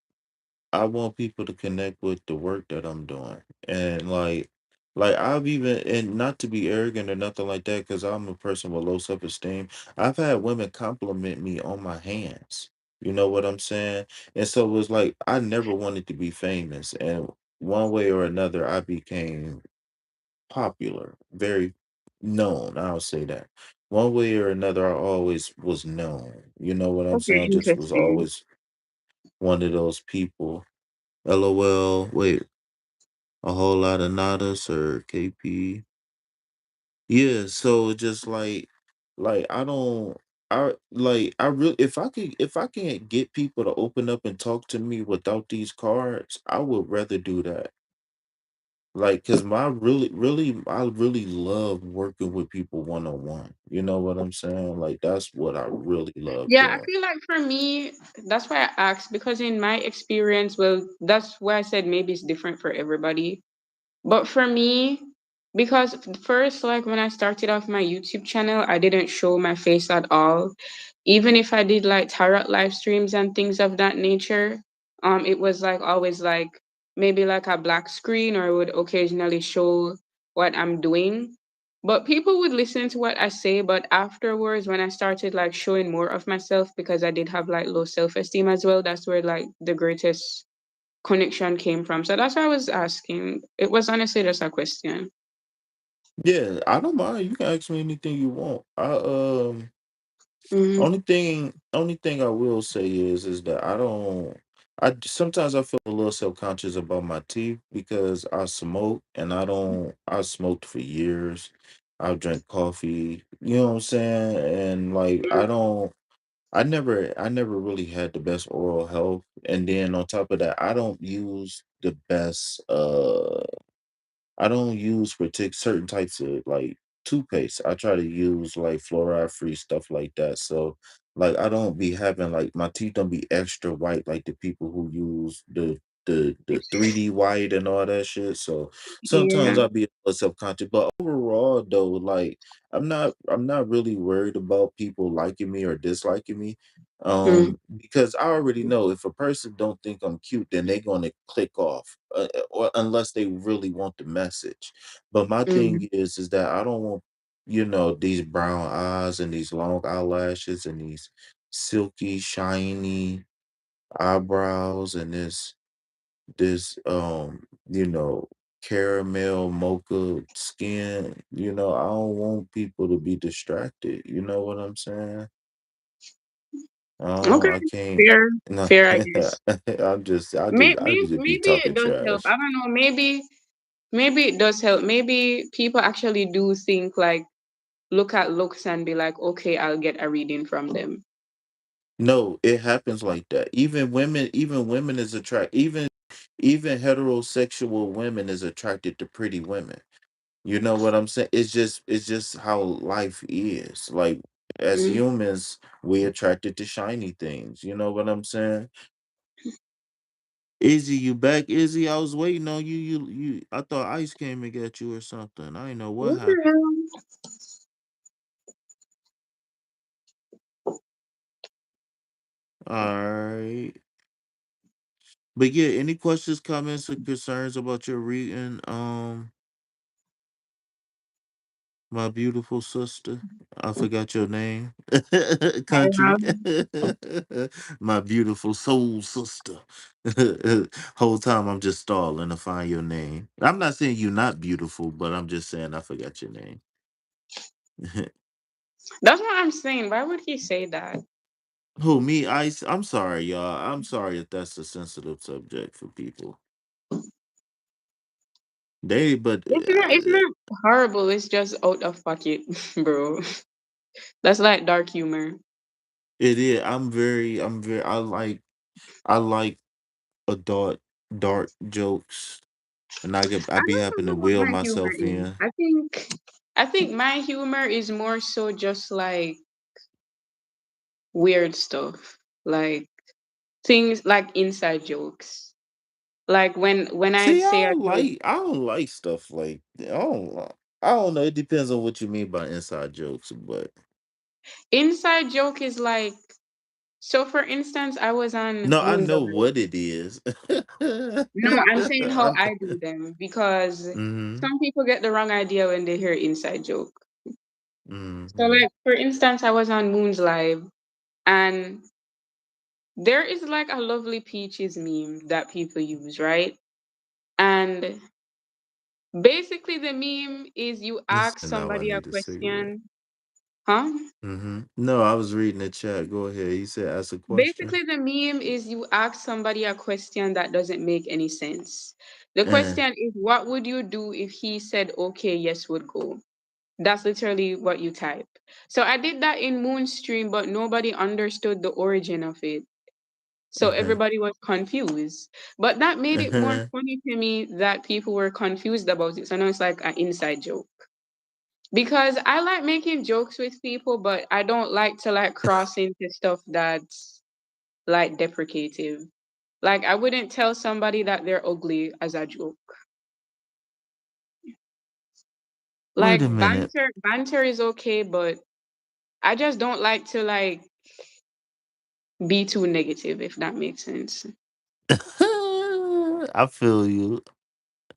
I want people to connect with the work that I'm doing, and like I've even, and not to be arrogant or nothing like that, because I'm a person with low self esteem. I've had women compliment me on my hands. You know what I'm saying? And so it was like I never wanted to be famous, and one way or another, I became popular, very known. I'll say that. One way or another, I always was known. You know what I'm Okay, saying? Just was interesting. always one of those people. LOL. Wait, a whole lot of nadas or KP. Yeah, so just like I don't I really, if I can't get people to open up and talk to me without these cards, I would rather do that. Like, cause I really love working with people one on one. You know what I'm saying? Like that's what I really love Yeah, I doing. feel like for me, that's why I asked because in my experience, well, that's why I said maybe it's different for everybody. But for me, because first, like when I started off my YouTube channel, I didn't show my face at all. Even if I did like tarot live streams and things of that nature, it was like always like maybe like a black screen, or I would occasionally show what I'm doing. But people would listen to what I say, but afterwards when I started like showing more of myself because I did have like low self-esteem as well, that's where like the greatest connection came from. So that's why I was asking. It was honestly just a question. Yeah, I don't mind. You can ask me anything you want. Mm-hmm. Only thing I will say is that I don't. Sometimes I feel a little self conscious about my teeth because I smoke and I don't. I smoked for years. I've drank coffee. You know what I'm saying? And like I don't. I never really had the best oral health. And then on top of that, I don't use certain types of like toothpaste. I try to use like fluoride free stuff like that. So like I don't be having like my teeth don't be extra white like the people who use the 3D white and all that shit. So Yeah. sometimes I'll be a little self-conscious. But overall though, like I'm not really worried about people liking me or disliking me. Because I already know if a person don't think I'm cute, then they're gonna click off, or unless they really want the message. But my Mm-hmm. thing is that I don't want, these brown eyes and these long eyelashes and these silky, shiny eyebrows and this caramel mocha skin. I don't want people to be distracted. You know what I'm saying? Oh, Okay. I can't. Fair. No, Fair, I guess. I Maybe just be maybe it talking does help. trash. I don't know. Maybe it does help. Maybe people actually do think like look at looks and be like, okay, I'll get a reading from them. No, it happens like that. Even women is attract even heterosexual women is attracted to pretty women. You know what I'm saying? It's just how life is. Like as Mm. humans, we attracted to shiny things. You know what I'm saying? Izzy, you back? Izzy, I was waiting on you. I thought Ice came and got you or something. I didn't know what What the happened. hell? Alright. But yeah, any questions, comments, or concerns about your reading? My beautiful sister. I forgot your name. I Country. have. My beautiful soul sister. Whole time I'm just stalling to find your name. I'm not saying you're not beautiful, but I'm just saying I forgot your name. That's what I'm saying. Why would he say that? Who, me, Ice? I'm sorry, y'all. I'm sorry if that's a sensitive subject for people. But It's not horrible. It's just out of pocket, bro. That's like dark humor. it is. I like adult dark jokes, and I I be don't having to know what wheel my humor myself is. in. I think my humor is more so just like weird stuff. Like things like inside jokes. Like when I'd See, say I told I don't like stuff like I don't know. It depends on what you mean by inside jokes, but Inside joke is like, so for instance, I was on No, I Moon's know Alive. what it is. No, I'm saying how I do them because Mm-hmm. some people get the wrong idea when they hear inside joke. So Mm-hmm. like for instance, I was on Moon's Live and there is like a lovely peaches meme that people use, right? And basically the meme is you He ask said, "Now I somebody a need a cigarette." question, huh? No, I was reading the chat. Go ahead. He said, "Ask a question." Basically the meme is you ask somebody a question that doesn't make any sense. The Eh. question is, what would you do if he said okay, yes would go? That's literally what you type. So I did that in Moonstream, but nobody understood the origin of it. So Uh-huh. everybody was confused. But that made it more Uh-huh. funny to me that people were confused about it. So now it's like an inside joke. Because I like making jokes with people, but I don't like to like cross into stuff that's like deprecative. Like I wouldn't tell somebody that they're ugly as a joke. Wait Like a minute. banter is okay, but I just don't like to like be too negative, if that makes sense. I feel you.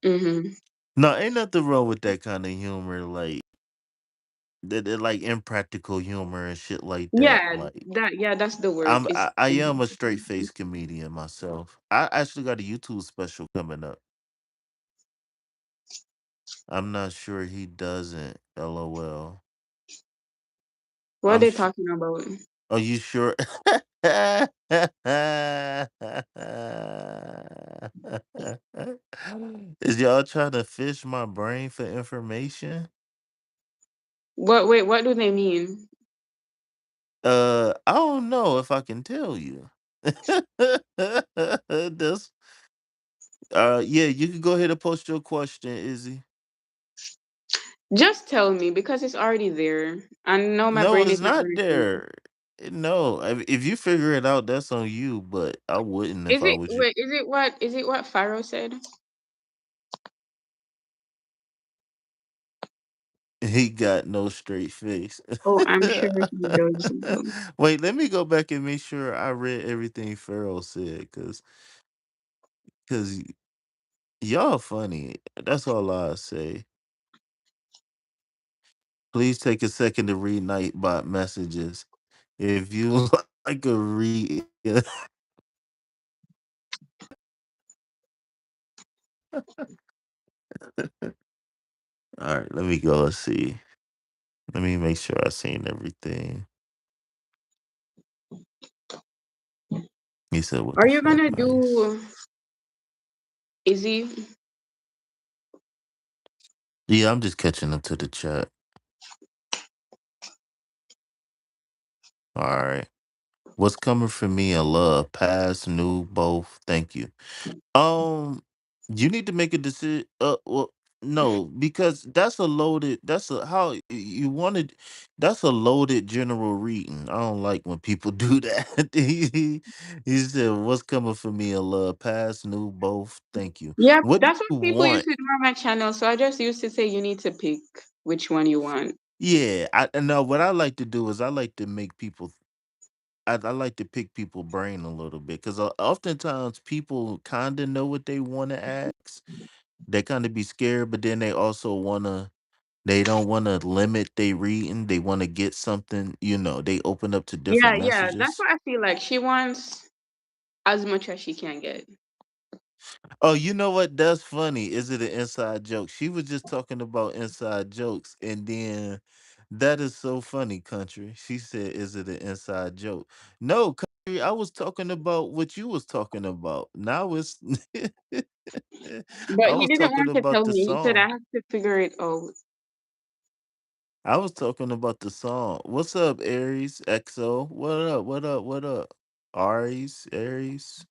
Hmm. No, ain't nothing wrong with that kind of humor, like that, like impractical humor and shit like that. Yeah, Like, that's the word. Is I am a straight face comedian myself. I actually got a YouTube special coming up. I'm not sure he doesn't. LOL. what are I'm they sure. talking about? Are you sure? Is y'all trying to fish my brain for information? What wait, what do they mean? I don't know if I can tell you. That's yeah, you can go ahead and post your question, Izzy. Just tell me because it's already there. I know my No, brain it's is not not gonna think. there. No, if you figure it out, that's on you. But I wouldn't if Is I it was you. wait, is it what Pharaoh said? He got no straight face. Oh, I'm sure he does. Wait, let me go back and make sure I read everything Pharaoh said, cause y'all funny. That's all I say. Please take a second to read Nightbot messages. If you like a read, all right, let me go and see. Let me make sure I seen everything. He said, "What Are the you fuck?" gonna Nice. do Izzy? Yeah, I'm just catching up to the chat. All right. What's coming for me in love? Past, new, both. Thank you. Um, you need to make a decision. Well, no, because that's a loaded. That's a how you wanted. That's a loaded general reading. I don't like when people do that. He said, "What's coming for me in love? Past, new, both. Thank you. Yeah, What do that's what you people used want?" to do on my channel. So I just used to say you need to pick which one you want. Yeah, I know. What I like to do is I like to make people. I like to pick people brain a little bit because oftentimes people kind of know what they want to ask. They kind of be scared, but then they also wanna. They don't want to limit their reading. They want to get something. They open up to Yeah, different yeah, that's messages. what I feel like. She wants as much as she can get. Oh, you know what? That's funny. Is it an inside joke? She was just talking about inside jokes, and then that is so funny, country. She said, "Is it an inside joke?" No, country. I was talking about what you was talking about. Now it's. But I he was didn't talking want to about tell the me. He said I song. have to figure it out. I was talking about the song. What's up, Aries? XO. What up? What up? What up? Aries.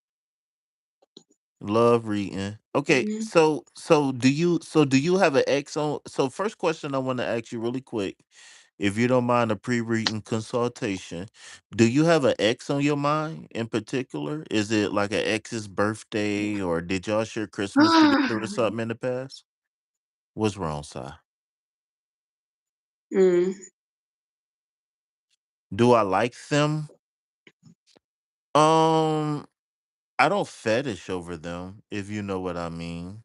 Love reading. Okay, Mhm. so do you have an X on? So first question I want to ask you really quick, if you don't mind a pre-reading consultation, do you have an X on your mind in particular? Is it like an ex's birthday, or did y'all share Christmas together or something in the past? What's wrong, Si? Mm. Do I like them? Um, I don't fetish over them, if you know what I mean.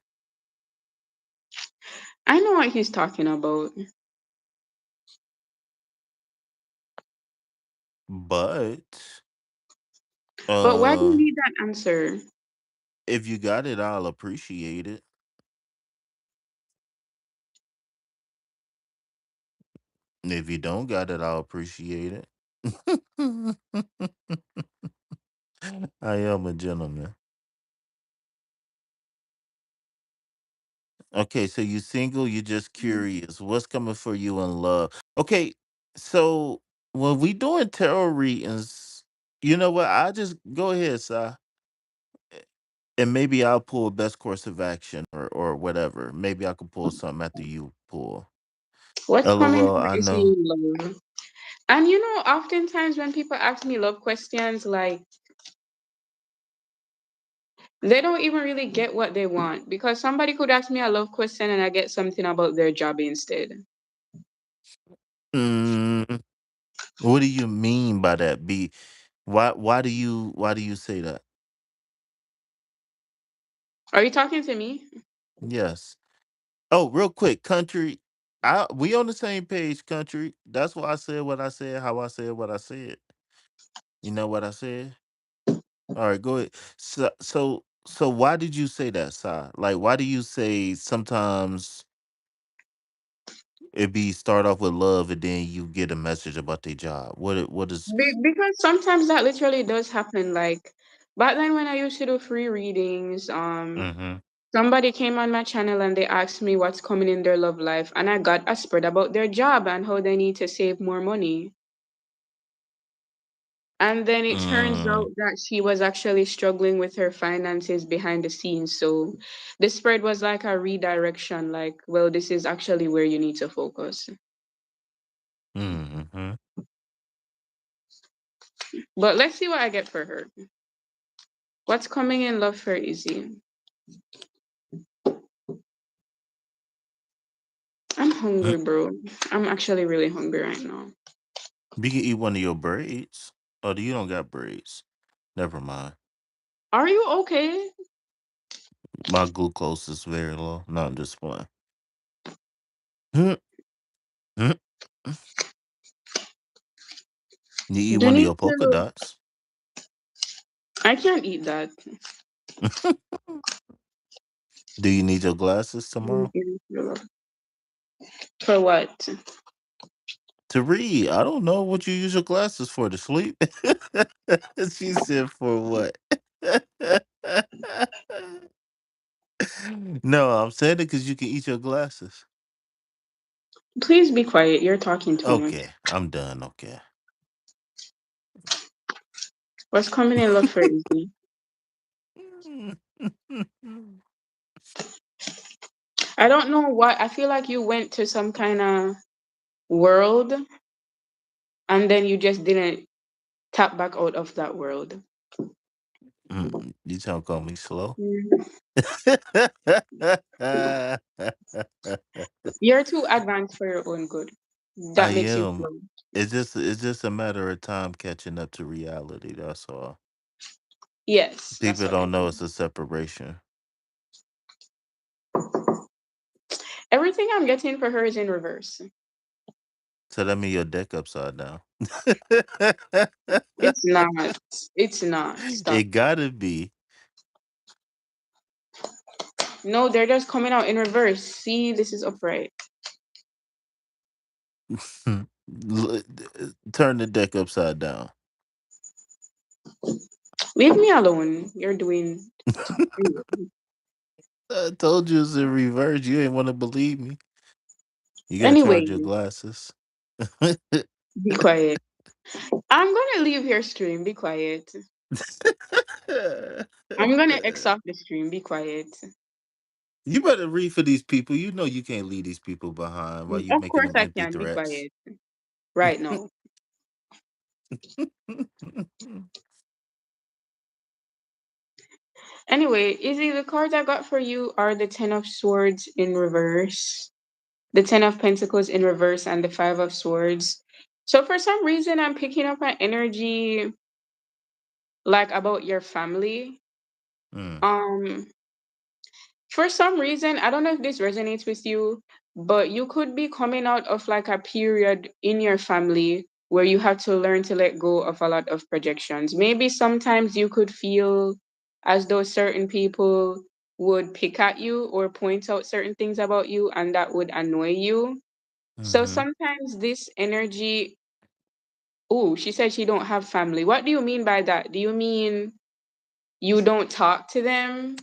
I know what he's talking about. But But why do you uh need that answer? if you got it, I'll appreciate it. If you don't got it, I'll appreciate it. I am a gentleman. Okay, so you single, you're just curious. What's coming for you in love? Okay, so when we doing tarot readings, you know what? I just go ahead, Si, and maybe I'll pull best course of action or whatever. Maybe I could pull something after you pull. What's coming LOL, for I is know. you love. And you know, oftentimes when people ask me love questions, like they don't even really get what they want because somebody could ask me a love question and I get something about their job instead. Mm, what do you mean by that? Why do you say that? Are you talking to me? Yes. Oh, real quick, country. We on the same page, country. That's why I said what I said, how I said what I said. You know what I said? All right, go ahead. So why did you say that, Si? Like, why do you say sometimes it be start off with love and then you get a message about their job? What is? Because sometimes that literally does happen. Like back then when I used to do free readings, Mm-hmm. somebody came on my channel and they asked me what's coming in their love life, and I got a spread about their job and how they need to save more money. And then it turns Mm, out that she was actually struggling with her finances behind the scenes. So the spread was like a redirection, like, well, this is actually where you need to focus. mm-hmm. But let's see what I get for her. What's coming in love for Izzy? I'm hungry, bro. I'm actually really hungry right now. You can eat one of your braids. Oh, you don't got braids. Never mind. Are you okay? My glucose is very low. Not just one. You eat You one of need your polka to. dots. I can't eat that. Do you need your glasses tomorrow? For what? To read. I don't know what you use your glasses for, to sleep. She said for what? No, I'm saying it because you can eat your glasses. Please be quiet. You're talking too much. Okay, I'm done. Okay. What's coming in love for Izzy? I don't know what. I feel like you went to some kind of world and then you just didn't tap back out of that world. You trying to call me slow? Mm. You're too advanced for your own good. I That makes you am. slow. It's just a matter of time catching up to reality. That's all. Yes, that's People what I don't know think. it's a separation. Everything I'm getting for her is in reverse. So that mean your deck upside down. It's not. It's not. Stop. It gotta be. No, they're just coming out in reverse. See, this is upright. L- Turn the deck upside down. Leave me alone. You're doing. I told you it's in reverse. You ain't want to believe me. You gotta Anyway, charge your glasses. be quiet. I'm gonna leave your stream. Be quiet. I'm gonna X off the stream. Be quiet. You better read for these people. You know you can't leave these people behind while you Of making course them I empty can. Be threats. quiet right now. Anyway, Izzy, the cards I got for you are the Ten of Swords in reverse, the Ten of Pentacles in reverse, and the Five of Swords. So for some reason, I'm picking up an energy like about your family. Mm, Um, for some reason, I don't know if this resonates with you, but you could be coming out of like a period in your family where you have to learn to let go of a lot of projections. Maybe sometimes you could feel as though certain people would pick at you or point out certain things about you, and that would annoy you. So mm-hmm. sometimes this energy, oh, she said she don't have family. What do you mean by that? Do you mean you don't talk to them?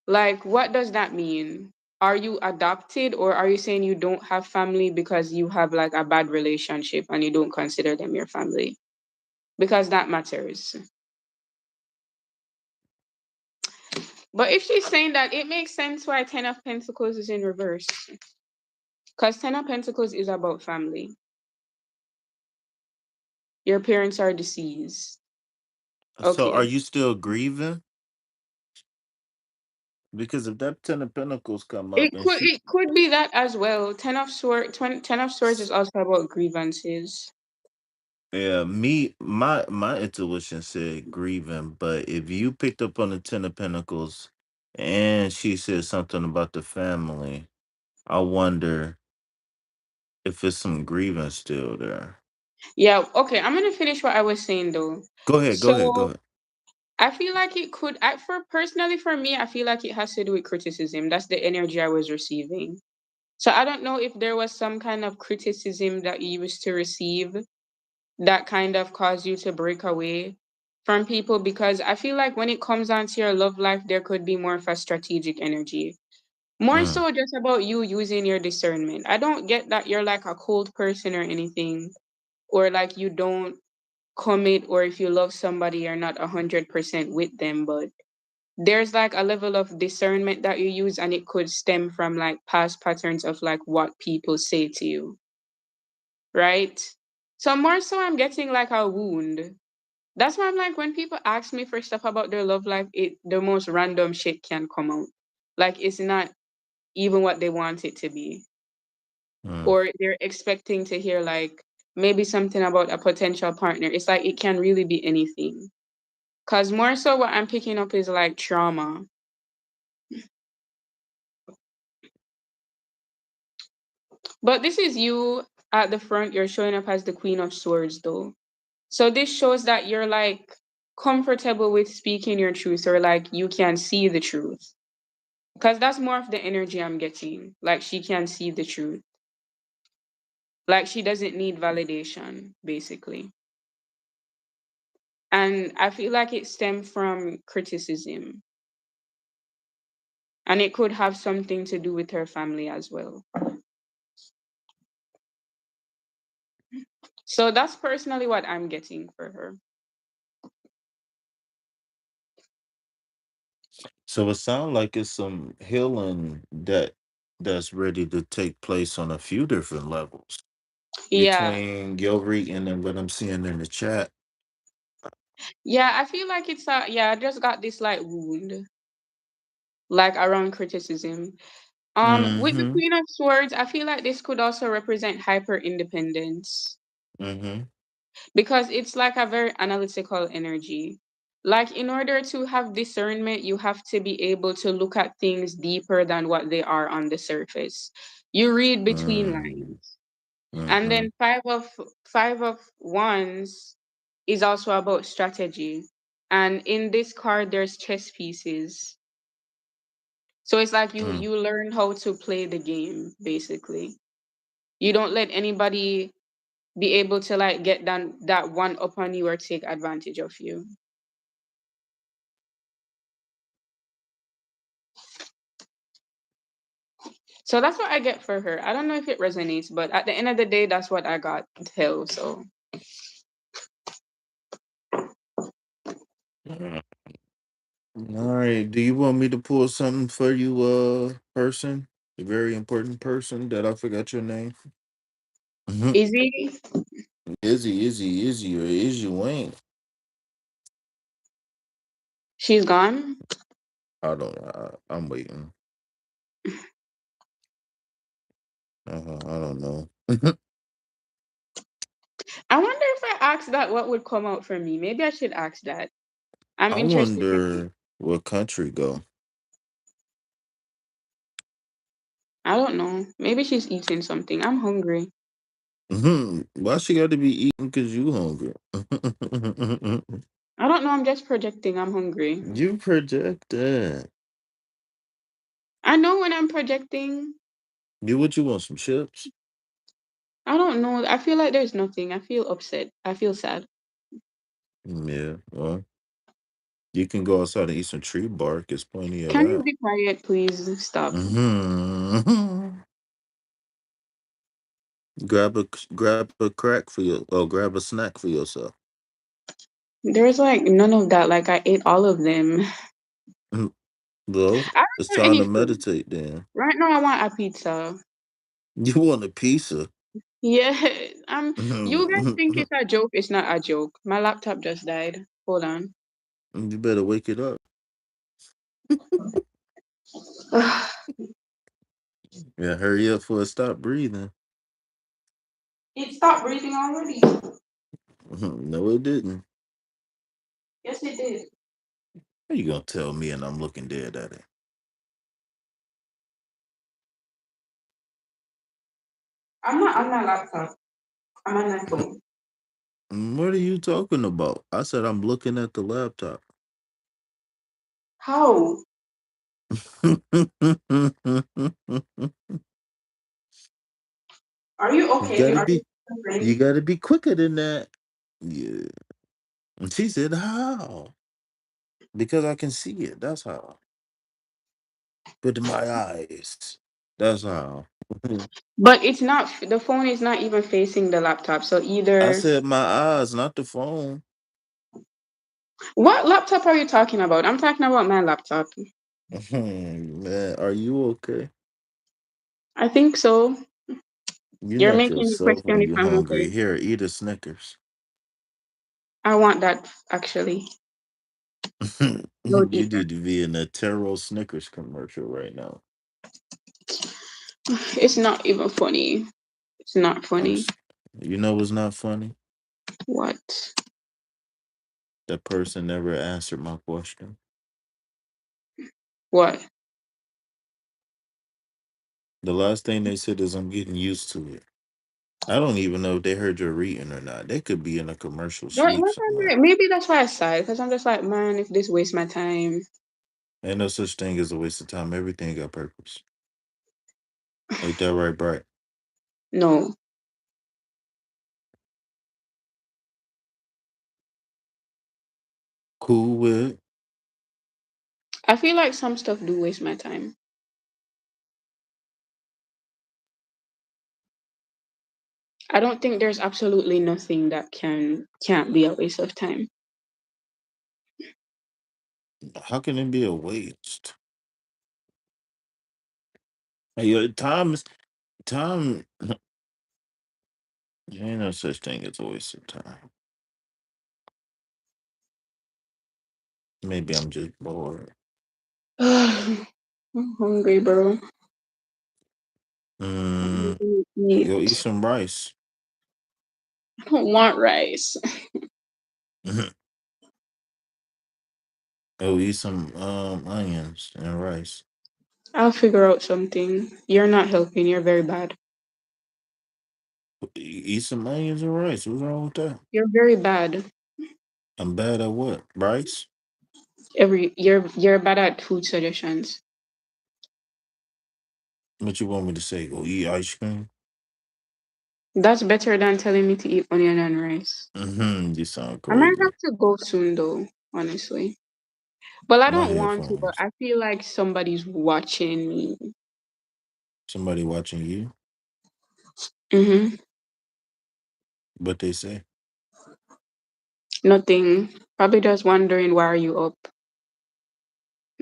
Like, what does that mean? Are you adopted, or are you saying you don't have family because you have like a bad relationship and you don't consider them your family? Because that matters. But if she's saying that, it makes sense why Ten of Pentacles is in reverse. Because Ten of Pentacles is about family. Your parents are deceased. So are Okay. you still grieving? Because if that Ten of Pentacles come up and she, It could be that as well. Ten of Swords is also about grievances. yeah, my intuition said grieving, but if you picked up on the Ten of Pentacles and she said something about the family, I wonder if it's some grieving still there. Yeah, okay. I'm gonna finish what I was saying though. Go ahead, go ahead, go So ahead. I feel like it could, for personally for me, I feel like it has to do with criticism. That's the energy I was receiving. So I don't know if there was some kind of criticism that you used to receive that kind of caused you to break away from people, because I feel like when it comes down to your love life, there could be more of a strategic energy. More Mm, so just about you using your discernment. I don't get that you're like a cold person or anything, or like you don't commit, or if you love somebody, you're not 100% with them, but there's like a level of discernment that you use, and it could stem from like past patterns of like what people say to you, right? So more so I'm getting like a wound. That's why I'm like, when people ask me for stuff about their love life, it the most random shit can come out. Like it's not even what they want it to be, mm. or they're expecting to hear like maybe something about a potential partner. It's like it can really be anything. Cause more so what I'm picking up is like trauma. But this is you at the front, you're showing up as the Queen of Swords though. So this shows that you're like comfortable with speaking your truth, or like you can see the truth. Cause that's more of the energy I'm getting. Like she can see the truth. Like she doesn't need validation, basically. And I feel like it stemmed from criticism. And it could have something to do with her family as well. So that's personally what I'm getting for her. So it sounds like it's some healing that's ready to take place on a few different levels Yeah. between your reading and what I'm seeing in the chat. Yeah, I feel like it's a, yeah, I just got this like wound, like around criticism. With the Mm-hmm. Queen of Swords, I feel like this could also represent hyper independence, Mm-hmm. because it's like a very analytical energy. Like, in order to have discernment, you have to be able to look at things deeper than what they are on the surface. You read between Mm-hmm. lines. And Mm-hmm. then five of wands is also about strategy. And in this card, there's chess pieces. So it's like you learn how to play the game, basically. You don't let anybody be able to like get that one up on you or take advantage of you. So that's what I get for her. I don't know if it resonates, but at the end of the day, that's what I got tell. So Mm-hmm. All right. Do you want me to pull something for you, person? A very important person that I forgot your name. Mm-hmm. Izzy, Izzy, or Izzy Wayne. she's gone. I don't. I'm waiting. I don't know. I wonder if I asked that, what would come out for me? Maybe I should ask that. I'm I interested in. wonder what country go. I don't know. Maybe she's eating something. I'm hungry. Why she got to be eating? Cause you hungry. I don't know. I'm just projecting. I'm hungry. You projected. I know when I'm projecting. You what you want? Some chips? I don't know. I feel like there's nothing. I feel upset. I feel sad. Yeah. Well, you can go outside and eat some tree bark. There's plenty of Can you that. be quiet, please? Stop. Grab a crack for your. Oh, grab a snack for yourself. There's like none of that. Like I ate all of them. Well, I it's don't want time to anything. meditate. Then Right now, I want a pizza. you want a pizza. Yeah, You guys think it's a joke? It's not a joke. My laptop just died. Hold on. You better wake it up. Yeah, hurry up for it. Stop breathing. It stopped breathing already. No, it didn't. Yes, it did. How you gonna tell me and I'm looking dead at it? I'm not on my laptop. I'm on my phone. What are you talking about? I said I'm looking at the laptop. How? Are you you okay? gotta Are you be you suffering? gotta be quicker than that. Yeah. And she said, how? Because I can see it. That's how. With my eyes. That's how. But it's not. The phone is not even facing the laptop. So I either. said my eyes, not the phone. What laptop are you talking about? I'm talking about my laptop. Man, are you okay? I think so. You're You're not making me yourself question when if you're I'm hungry. okay. Here, eat a Snickers. I want that actually. Don't You eat need to be in a Taro Snickers commercial right now. that. It's not even funny. It's not I'm. funny. s- You know what's not funny? What? That person never answered my question. What? The last thing they said is I'm getting used to it. I don't even know if they heard your reading or not. They could be in a commercial sleep somewhere. Maybe that's why I sighed because I'm just like, man, if this wastes my time. Ain't no such thing as a waste of time. Everything got purpose. Ain't that right, Bright? No, Cool with. I feel like some stuff do waste my time. I don't think there's absolutely nothing that can't be a waste of time. How can it be a waste? Hey, yo, time. Ain't no such thing as a waste of time. Maybe I'm just bored. I'm hungry, bro. I'm Mm, gonna go eat eat. some rice. I don't want rice. Go eat some onions and rice. I'll figure out something. You're not helping. You're very bad. Eat some onions and rice. What's wrong with that? You're very bad. I'm bad at what? Rice? You're bad at food suggestions. What you want me to say? Go eat ice cream? That's better than telling me to eat onion and rice. You sound I might crazy. have to go soon though, honestly. Well, I My don't want to, but headphones. I feel like somebody's watching me. Somebody watching you? Mm-hmm. What they say? Nothing. Probably just wondering why are you up.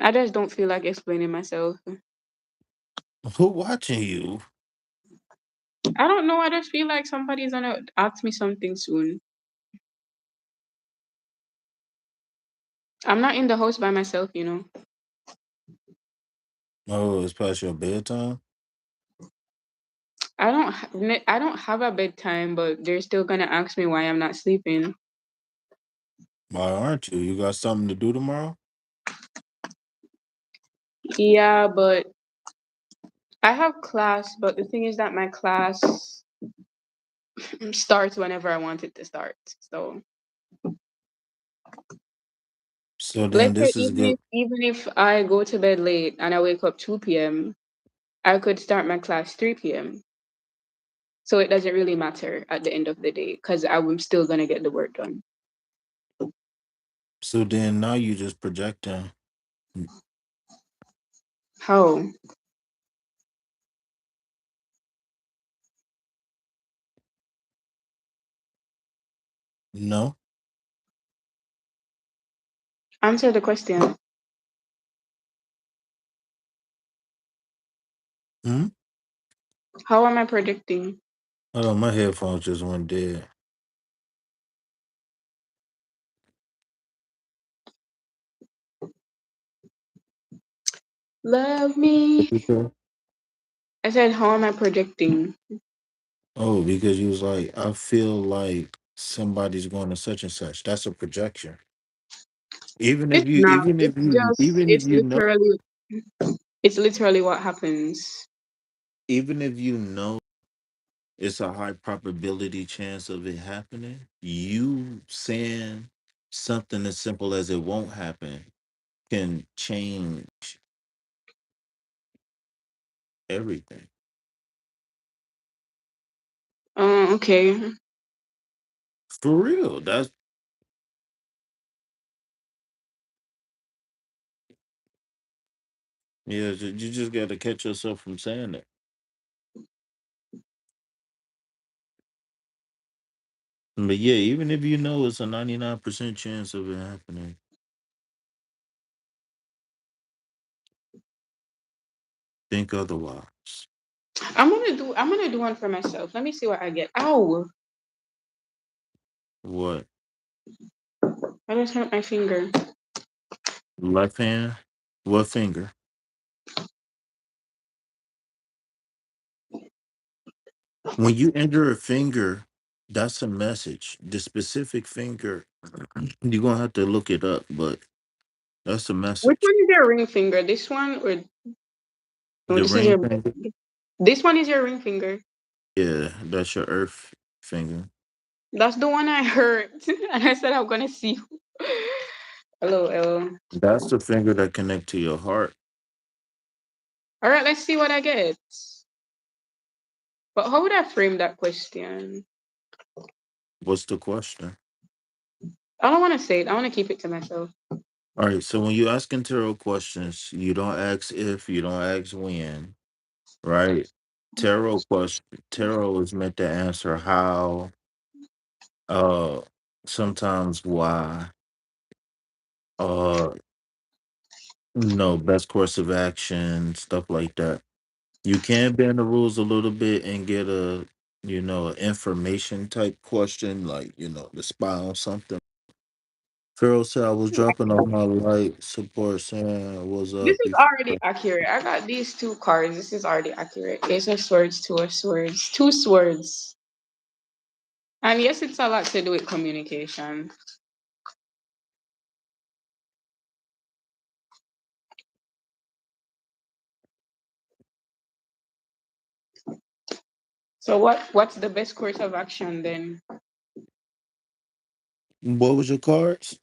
I just don't feel like explaining myself. Who watching you? I don't know. I just feel like somebody's gonna ask me something soon. I'm not in the house by myself, you know. Oh, it's past your bedtime? I don't have a bedtime, but they're still gonna ask me why I'm not sleeping. Why aren't you? You got something to do tomorrow? Yeah, but I have class, but the thing is that my class starts whenever I want it to start. So So then let's say this is good. even if I go to bed late and I wake up 2 p.m., I could start my class 3 p.m. So it doesn't really matter at the end of the day because I'm still gonna get the work done. So then now you just projecting. How? No. Answer the question. Hmm? How am I predicting? Hold on, my headphones just went dead. Love me. Okay. I said, how am I predicting? Oh, because you was like, I feel like somebody's going to such and such. That's a projection. It's not. Even if you know, It's literally what happens. even if you know it's a high probability chance of it happening, you saying something as simple as it won't happen can change everything. Okay. For real. That's yeah, you just gotta catch yourself from saying that. But yeah, even if you know it's a 99% chance of it happening, think otherwise. I'm gonna do one for myself. Let me see what I get. Ow! What? I just hurt my finger. Left hand? What finger? When you enter a finger, that's a message. The specific finger, you're gonna have to look it up, but that's a Which message. one is your ring finger? This one or no, The this is ring your finger? this one is your ring finger. Yeah, that's your earth finger. That's the one I hurt. And I said I'm gonna see. Hello, L. That's the finger that connect to your heart. Alright, let's see what I get. But how would I frame that question? What's the question? I don't wanna say it. I wanna keep it to myself. All right, so when you asking tarot questions, you don't ask if, you don't ask when, right? Tarot is meant to answer how, uh, sometimes why, uh, no, best course of action, stuff like that. You can bend the rules a little bit and get a, information type question, like, to spy on something. Pharaoh said I was dropping off my light support saying what's This up is before. already accurate. I got these two cards. This is already accurate. Ace of Swords, Two of Swords, two swords. And yes, it's a lot to do with communication. So what's the best course of action then? What was your cards?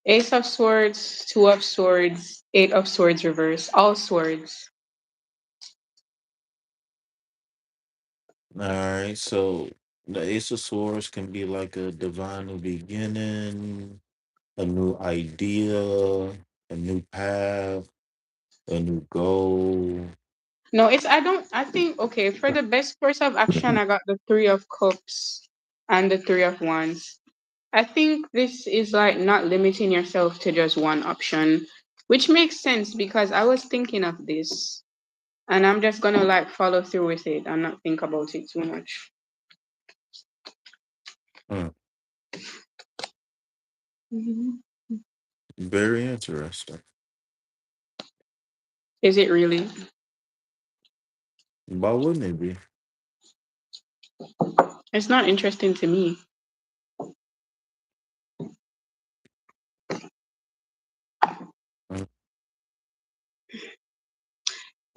Ace of Swords, Two of Swords, Eight of Swords reverse, all swords. All right, so the Ace of Swords can be like a divine new beginning, a new idea, a new path, a new goal. No, it's I think okay, for the best course of action, I got the Three of Cups and the Three of Wands. I think this is like not limiting yourself to just one option, which makes sense because I was thinking of this and I'm just gonna like follow through with it and not think about it too much. Hmm, Mhm. very interesting. Is it really? Why wouldn't it be? It's not interesting to me. Mm.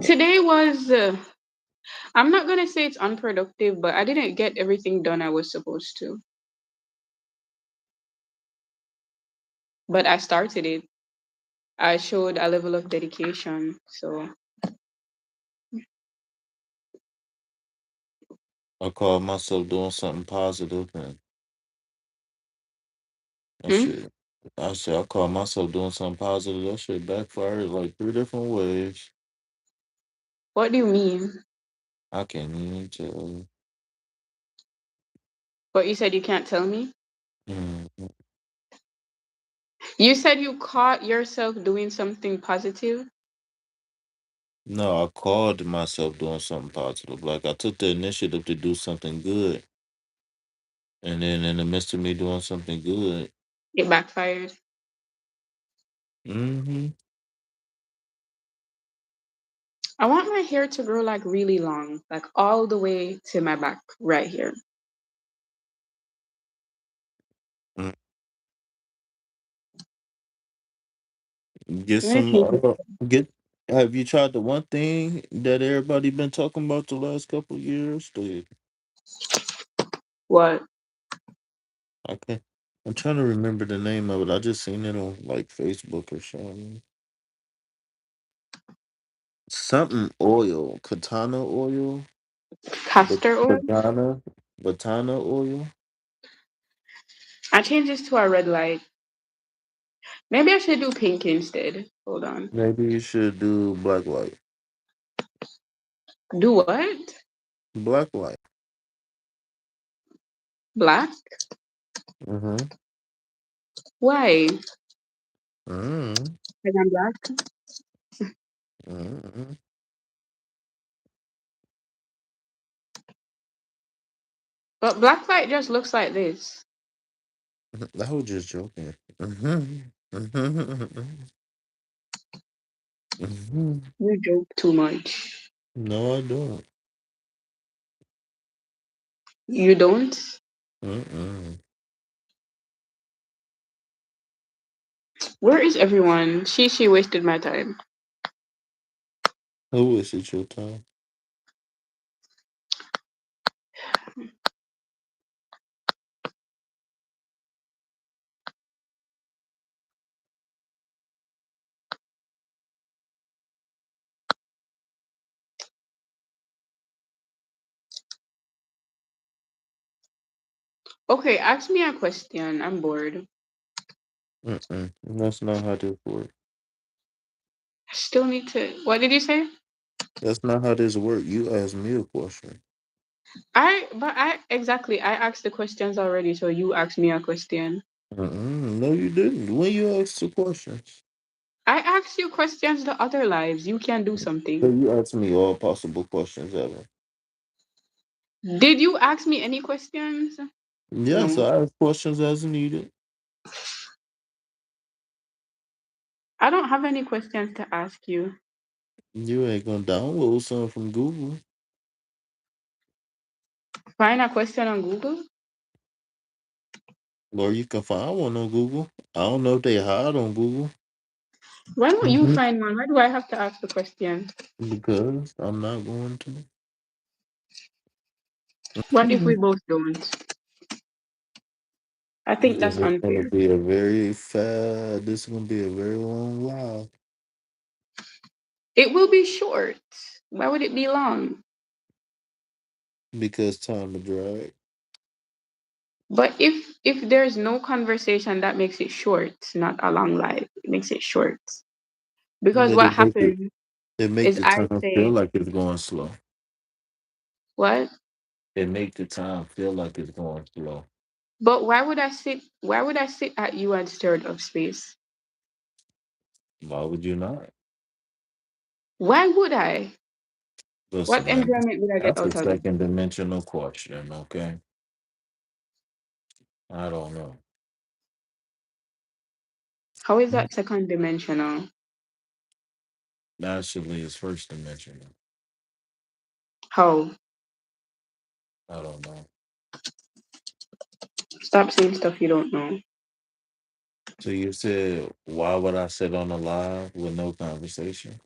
Today was, I'm not going to say it's unproductive, but I didn't get everything done I was supposed to. But I started it. I showed a level of dedication. So, I call myself doing something positive, and that hmm? shit. I said I call myself doing something positive. That shit backfired like three different ways. What do you mean? I can't even tell you. But you said you can't tell me? Mhm. You said you caught yourself doing something positive? No, I called myself doing something positive. Like I took the initiative to do something good, and then in the midst of me doing something good, It backfired. hmm I want my hair to grow like really long, like all the way to my back right here. get I'm gonna some. change it. Get. Have you tried the one thing that everybody been talking about the last couple years? What? I can't. I'm trying to remember the name of it. I just seen it on like Facebook or something. Something oil, katana oil, Castor oil? batana, batana oil. I changed this to a red light. Maybe I should do pink instead. Hold on. Maybe you should do black light. Do what? Black light. Black? Mm-hmm. Why? Mm-hmm. Because I'm black? Mm-hmm. But black light just looks like this. I was just joking. Mm-hmm. Mm-hmm. Mm-hmm. You joke too much. No, I don't. You don't? Mm-mm. Where is everyone? She wasted my time. Who is it your time? Okay, ask me a question. I'm bored. Mm-mm. That's not how this works. I still need to. What did you say? That's not how this works. You asked me a question. I exactly. I asked the questions already, so you asked me a question. Mm-mm. No, you didn't. When you asked the questions. I asked you questions the other lives. You can do So something. you asked me all possible questions ever. Did you ask me any questions? Yes, No. I ask questions as needed. I don't have any questions to ask you. You ain't gonna download something from Google. Find a question on Google? Or you can find one on Google. I don't know if they hide on Google. Why don't you Mhm. find one? Why do I have to ask the question? Because I'm not going to. What if we Mhm. both don't? I think Then that's it's gonna unfair. be a very fast. This is gonna be a very long while It will be short. Why would it be long? because time to drag. But if there's no conversation, that makes it short, not a long life. It makes it short. Because But what happens it make is the I time feel say, like it's going slow. what? It make the time feel like it's going slow. But why would I sit at you and stir up space? Why would you not? Why would I? What Listen, man, enjoyment would I get that's a out of it? second dimensional question, okay? I don't know. How is that second dimensional? Actually, it's first dimensional. How? I don't know. Stop saying stuff you don't know. So you said, why would I sit on a live with no conversation?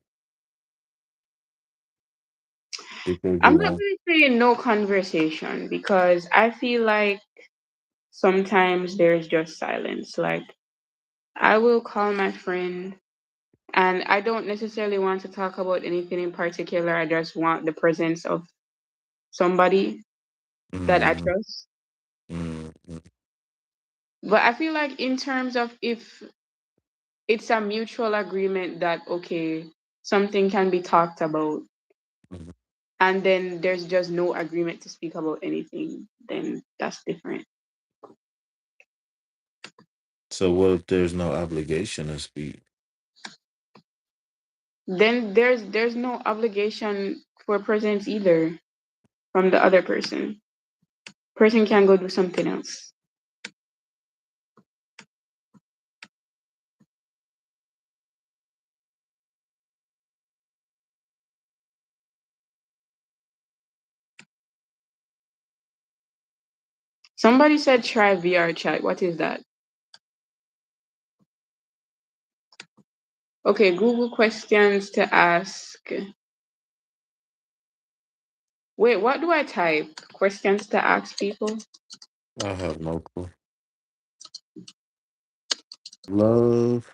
Because I'm you not want. really saying no conversation because I feel like sometimes there's just silence. Like I will call my friend and I don't necessarily want to talk about anything in particular. I just want the presence of somebody that I Mm, trust. mm, mm, But I feel like in terms of if it's a mutual agreement that okay, something can be talked about mm. and then there's just no agreement to speak about anything, then that's different. So what if there's no obligation to speak? Then there's no obligation for presence either from the other person. Person can go do something else. Somebody said try VR chat. What is that? Okay, Google questions to ask. Wait, what do I type? Questions to ask people? I have no clue. Love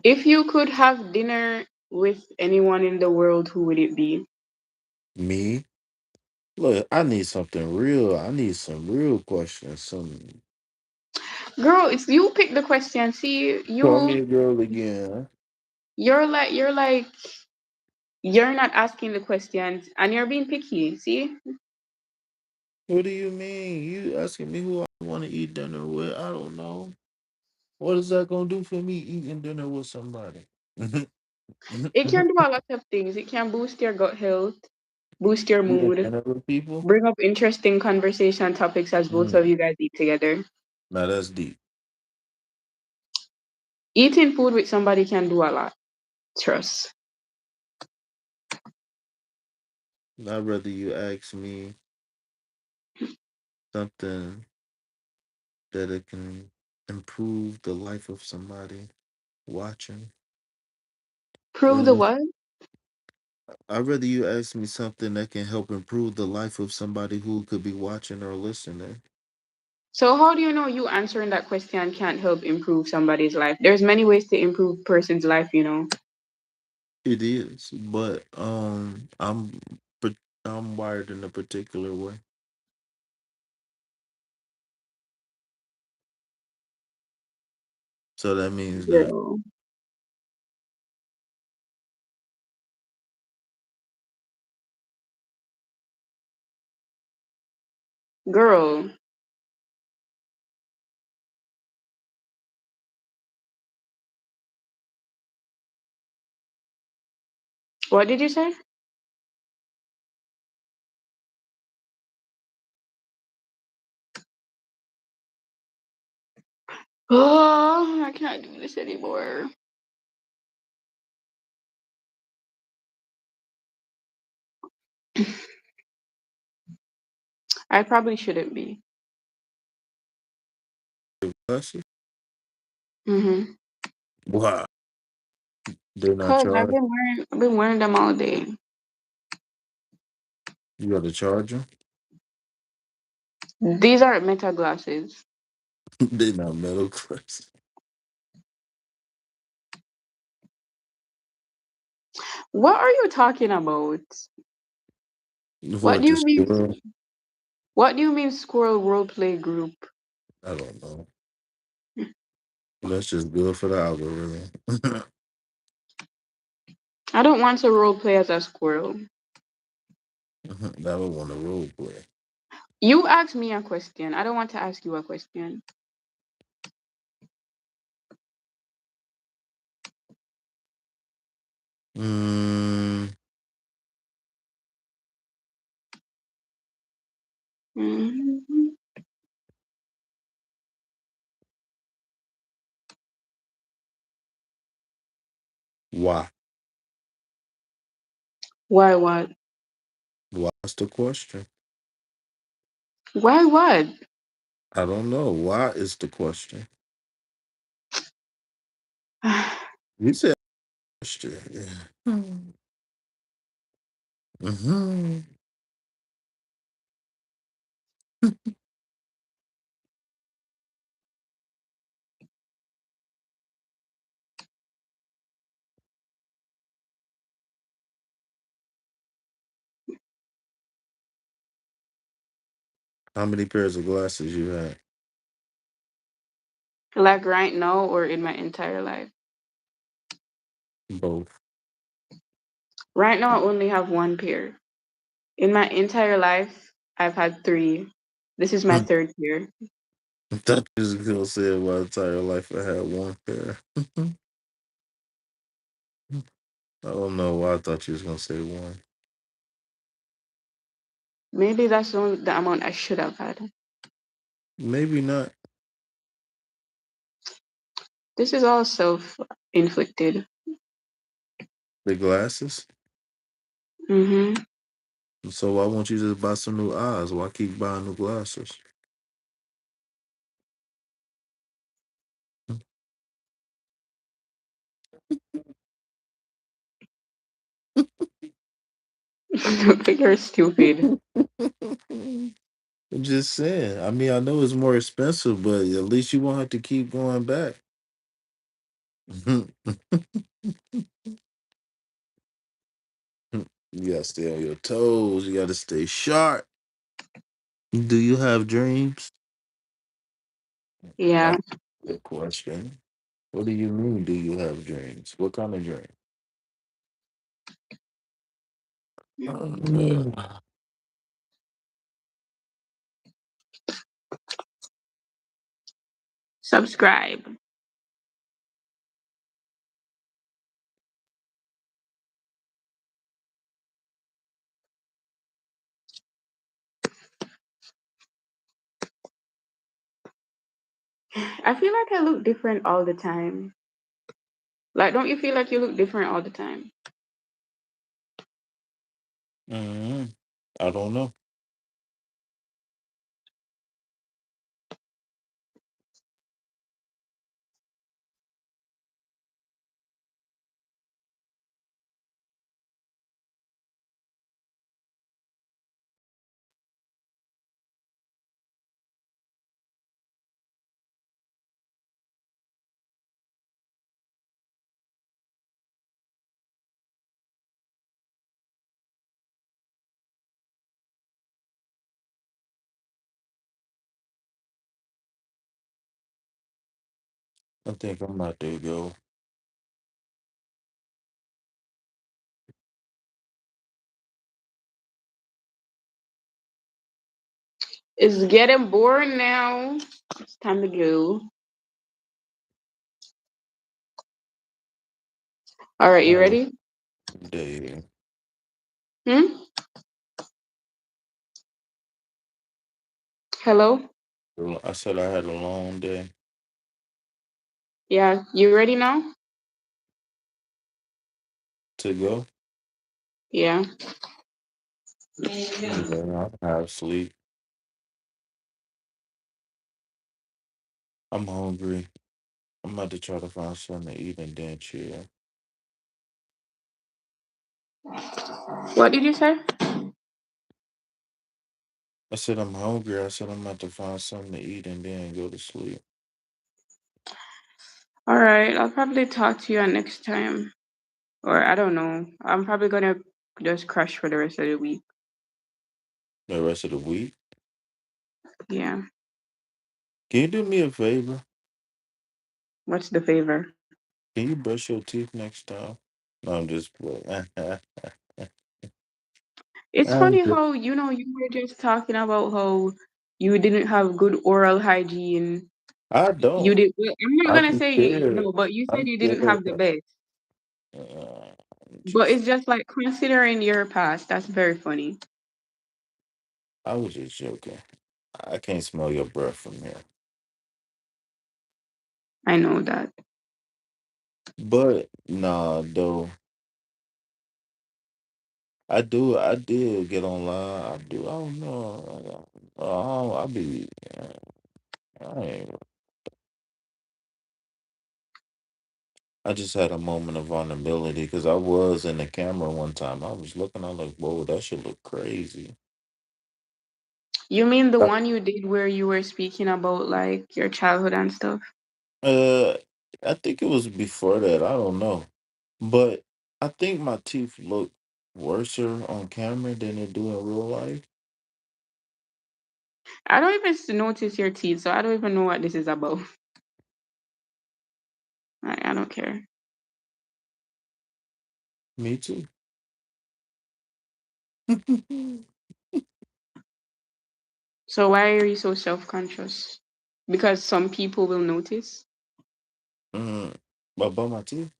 If you could have dinner with anyone in the world, who would it be? me. Look, I need something real. I need some real questions. Some Girl, it's you pick the question. See, call me a girl again. you're like you're not asking the questions and you're being picky. See? What do you mean? You asking me who I want to eat dinner with? I don't know. What is that gonna do for me eating dinner with somebody? It can do a lot of things. It can boost your gut health, boost your Eating mood, dinner with people? bring up interesting conversation topics as both of Mm. you guys eat together. Now that's deep. Eating food with somebody can do a lot. Trust. I'd rather you ask me something that it can improve the life of somebody watching or Prove the listening. what? I'd rather you ask me something that can help improve the life of somebody who could be watching or listening. So how do you know you answering that question can't help improve somebody's life? There's many ways to improve person's life. It is, but I'm wired in a particular way. So that means that Girl. Girl. What did you say? Oh, I can't do this anymore. I probably shouldn't be. glasses. Mm-hmm. Wow, they're not Cause charged. I've been wearing them all day. You got to charge them. These are meta glasses. They're not metal glasses. What are you talking about? What What do the you mean? squirrel? What do you mean squirrel roleplay group? I don't know. That's just good for the algorithm. I don't want to roleplay as a squirrel. That would want to role play. You ask me a question. I don't want to ask you a question. Mm, Mhm. Why? Why what? Why's the question? Why what? I don't know. Why is the question? You said question. Yeah. Mm-hmm. How many pairs of glasses you had? Like right now or in my entire life? Both. Right now, I only have one pair. In my entire life, I've had three. This is my I third pair. thought you was gonna say my entire life I had one pair. I don't know why I thought you was gonna say one. Maybe that's the amount I should have had. Maybe not. This is all self inflicted. The glasses. Hmm. So why won't you just buy some new eyes? Why keep buying new glasses? You're stupid. I'm just saying. I mean, I know it's more expensive, but at least you won't have to keep going back. You gotta stay on your toes. You gotta stay sharp. Do you have dreams? Yeah. That's a good question. What do you mean? Do you have dreams? What kind of dream? Subscribe. I feel like I look different all the time. Like, don't you feel like you look different all the time? Mhm. I don't know. I think I'm about to go. It's getting boring now. It's time to go. All right, I you had a ready? day. Hmm? Hello? I said I had a long day Yeah, you ready now? to go. Yeah. Yeah, I have sleep. I'm hungry. I'm about to try to find something to eat and then chill. What did you say? I said I'm hungry. I said I'm about to find something to eat and then go to sleep. All right, I'll probably talk to you next time. Or I don't know. I'm probably gonna just crash for the rest of the week. The rest of the week. Yeah. Can you do me a favor? What's the favor? Can you brush your teeth next time? No, I'm just playing. It's I'm funny just, how, you were just talking about how you didn't have good oral hygiene. I You don't. did. Well, I'm not I'm gonna say scared. no, but you said I'm you didn't scared. have the best. I'm But just. it's just like considering your past. That's very funny. I was just joking. I can't smell your breath from here. I know that. But nah, though I did get online. I do. I don't know. I be. I ain't. I just had a moment of vulnerability because I was in the camera one time. I was looking. I was like, whoa, that should look crazy. You mean the Uh, one you did where you were speaking about like your childhood and stuff? uh, I think it was before that. I don't know, but I think my teeth look worser on camera than they do in real life. I don't even notice your teeth, so I don't even know what this is about. I don't care. Me too. So why are you so self-conscious? Because some people will notice. mm, about my teeth.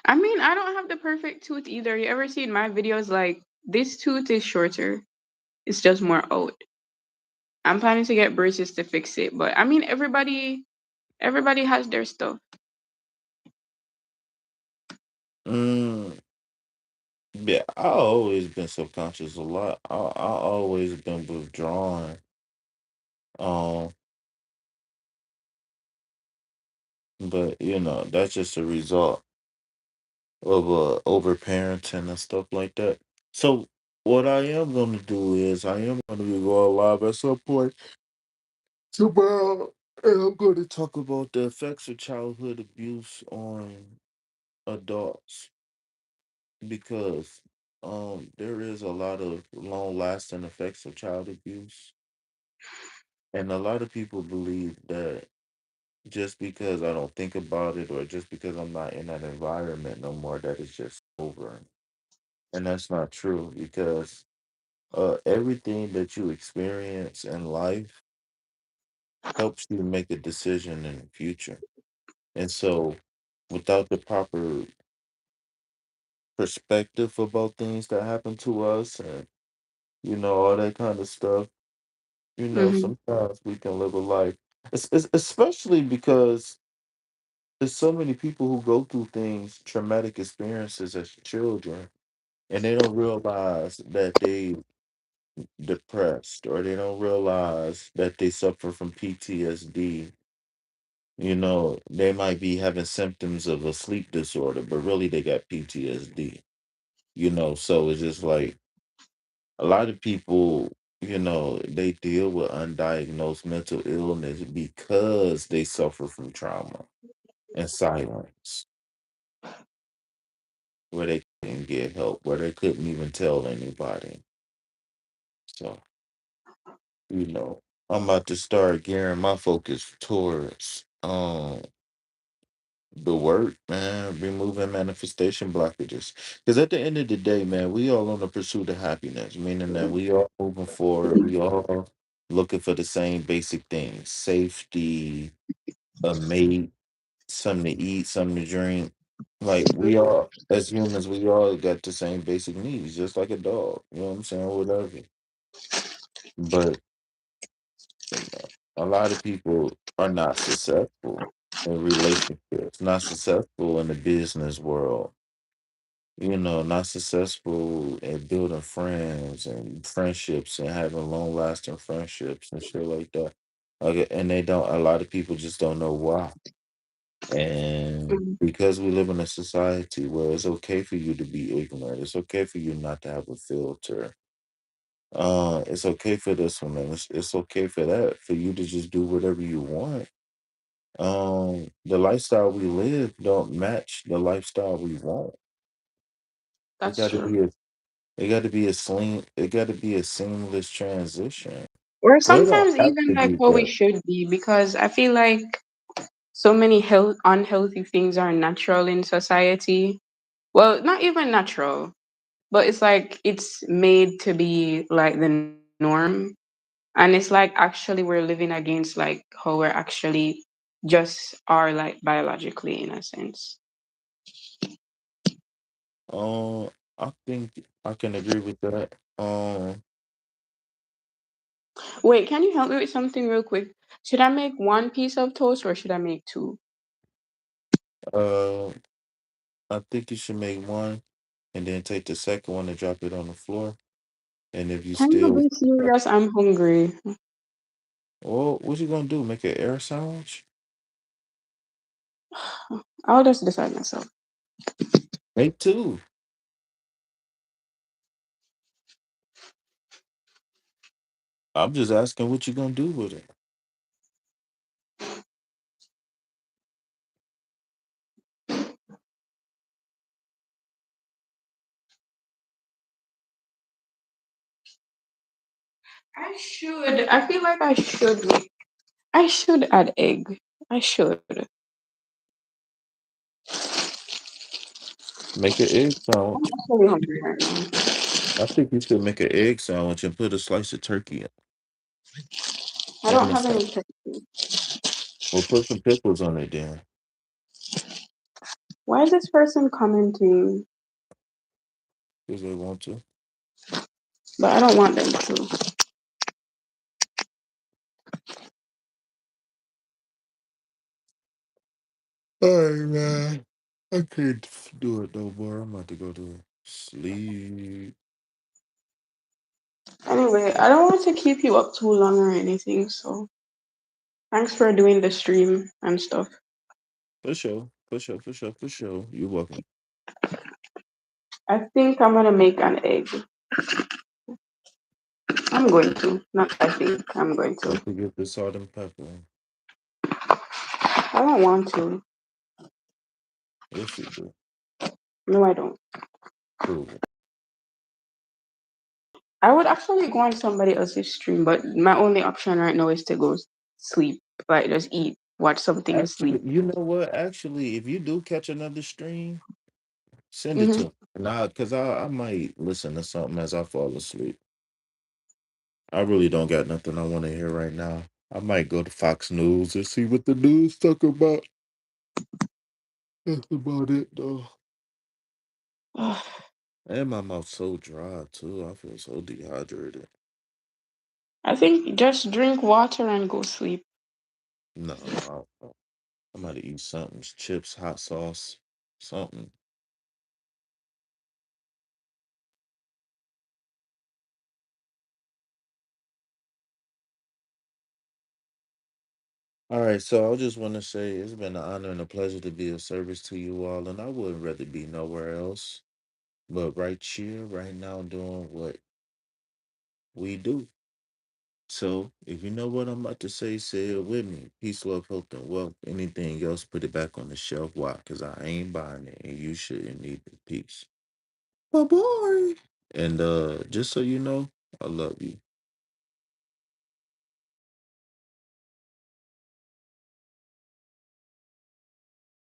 I mean, I don't have the perfect tooth either. You ever seen my videos? Like, this tooth is shorter. It's just more out. I'm planning to get braces to fix it, but I mean, everybody has their stuff. Mm, yeah, I always been subconscious a lot. I always been withdrawn. Um, but that's just a result of over parenting and stuff like that. So what I am gonna do is I am gonna be going live at some point tomorrow, and I'm going to talk about the effects of childhood abuse on adults because there is a lot of long lasting effects of child abuse, and a lot of people believe that just because I don't think about it or just because I'm not in that environment no more that it's just over. And that's not true because everything that you experience in life helps you make a decision in the future. And so, without the proper perspective about things that happen to us and, all that kind of stuff, Hmm. sometimes we can live a life, especially because there's so many people who go through things, traumatic experiences as children, and they don't realize that they depressed or they don't realize that they suffer from PTSD. They might be having symptoms of a sleep disorder, but really they got PTSD. So it's just like a lot of people, they deal with undiagnosed mental illness because they suffer from trauma and silence, where they couldn't get help, where they couldn't even tell anybody. So, you know, I'm about to start gearing my focus towards the work, man, removing manifestation blockages. Because at the end of the day, man, we all on the pursuit of happiness, meaning that we all moving forward, we all looking for the same basic things: safety, a mate, something to eat, something to drink. Like we all, as humans, we all got the same basic needs, just like a dog. You know what I'm saying? Whatever. But a lot of people are not successful in relationships, not successful in the business world, not successful at building friends and friendships and having long lasting friendships and shit like that. Okay, and they don't, a lot of people just don't know why. And because we live in a society where it's okay for you to be ignorant, it's okay for you not to have a filter. It's okay for this one, and it's okay for that, for you to just do whatever you want. The lifestyle we live don't match the lifestyle we want. It That's got to true. be a it got to be a seamless transition. Or Well, it don't sometimes have even to like be what we that. should be, because I feel like so many unhealthy things are natural in society. Well, not even natural, but it's like it's made to be like the norm. And it's like actually we're living against like how we're actually just are like biologically in a sense. I think I can agree with that. Wait, can you help me with something real quick? Should I make one piece of toast or should I make two? Uh, I think you should make one and then take the second one and drop it on the floor. And if you Can you still, be serious? I'm hungry. well, what you gonna do? Make an air sandwich? I'll just decide myself. Make two. I'm just asking what you gonna do with it. I should. I feel like I should. I should add egg. I should. Make an egg I'm sandwich. actually hungry right now. I think you should make an egg sandwich and put a slice of turkey in I don't and a have side. any turkey. Or put some pickles on it then. Why is this person commenting? Because they want to. But I don't want them to. Alright, man. I can't do it no more. I'm about to go to sleep. Anyway, I don't want to keep you up too long or anything. So thanks for doing the stream and stuff. For sure. For sure. For sure. For sure. You're welcome. I think I'm gonna make an egg. I'm going to. Not I think. I'm going Don't to. forget the salt and pepper. I don't want to. Yes, you do. No, I don't. Prove it. I would actually go on somebody else's stream, but my only option right now is to go sleep. Like just eat, watch something, and sleep. Actually, you know what? Actually, if you do catch another stream, send it to Hmm. me. Nah, because I might listen to something as I fall asleep. I really don't got nothing I want to hear right now. I might go to Fox News and see what the news talk about. That's about it, though. And my mouth's so dry, too. I feel so dehydrated. I think just drink water and go sleep. No, I'm about to eat something. Chips, hot sauce, something. All right, so I just want to say it's been an honor and a pleasure to be of service to you all, and I wouldn't rather be nowhere else but right here, right now, doing what we do. So, if you know what I'm about to say it with me. Peace, love, health, and wealth. Anything else, put it back on the shelf. Why? Because I ain't buying it, and you shouldn't either. Peace. Bye bye. And just so you know, I love you.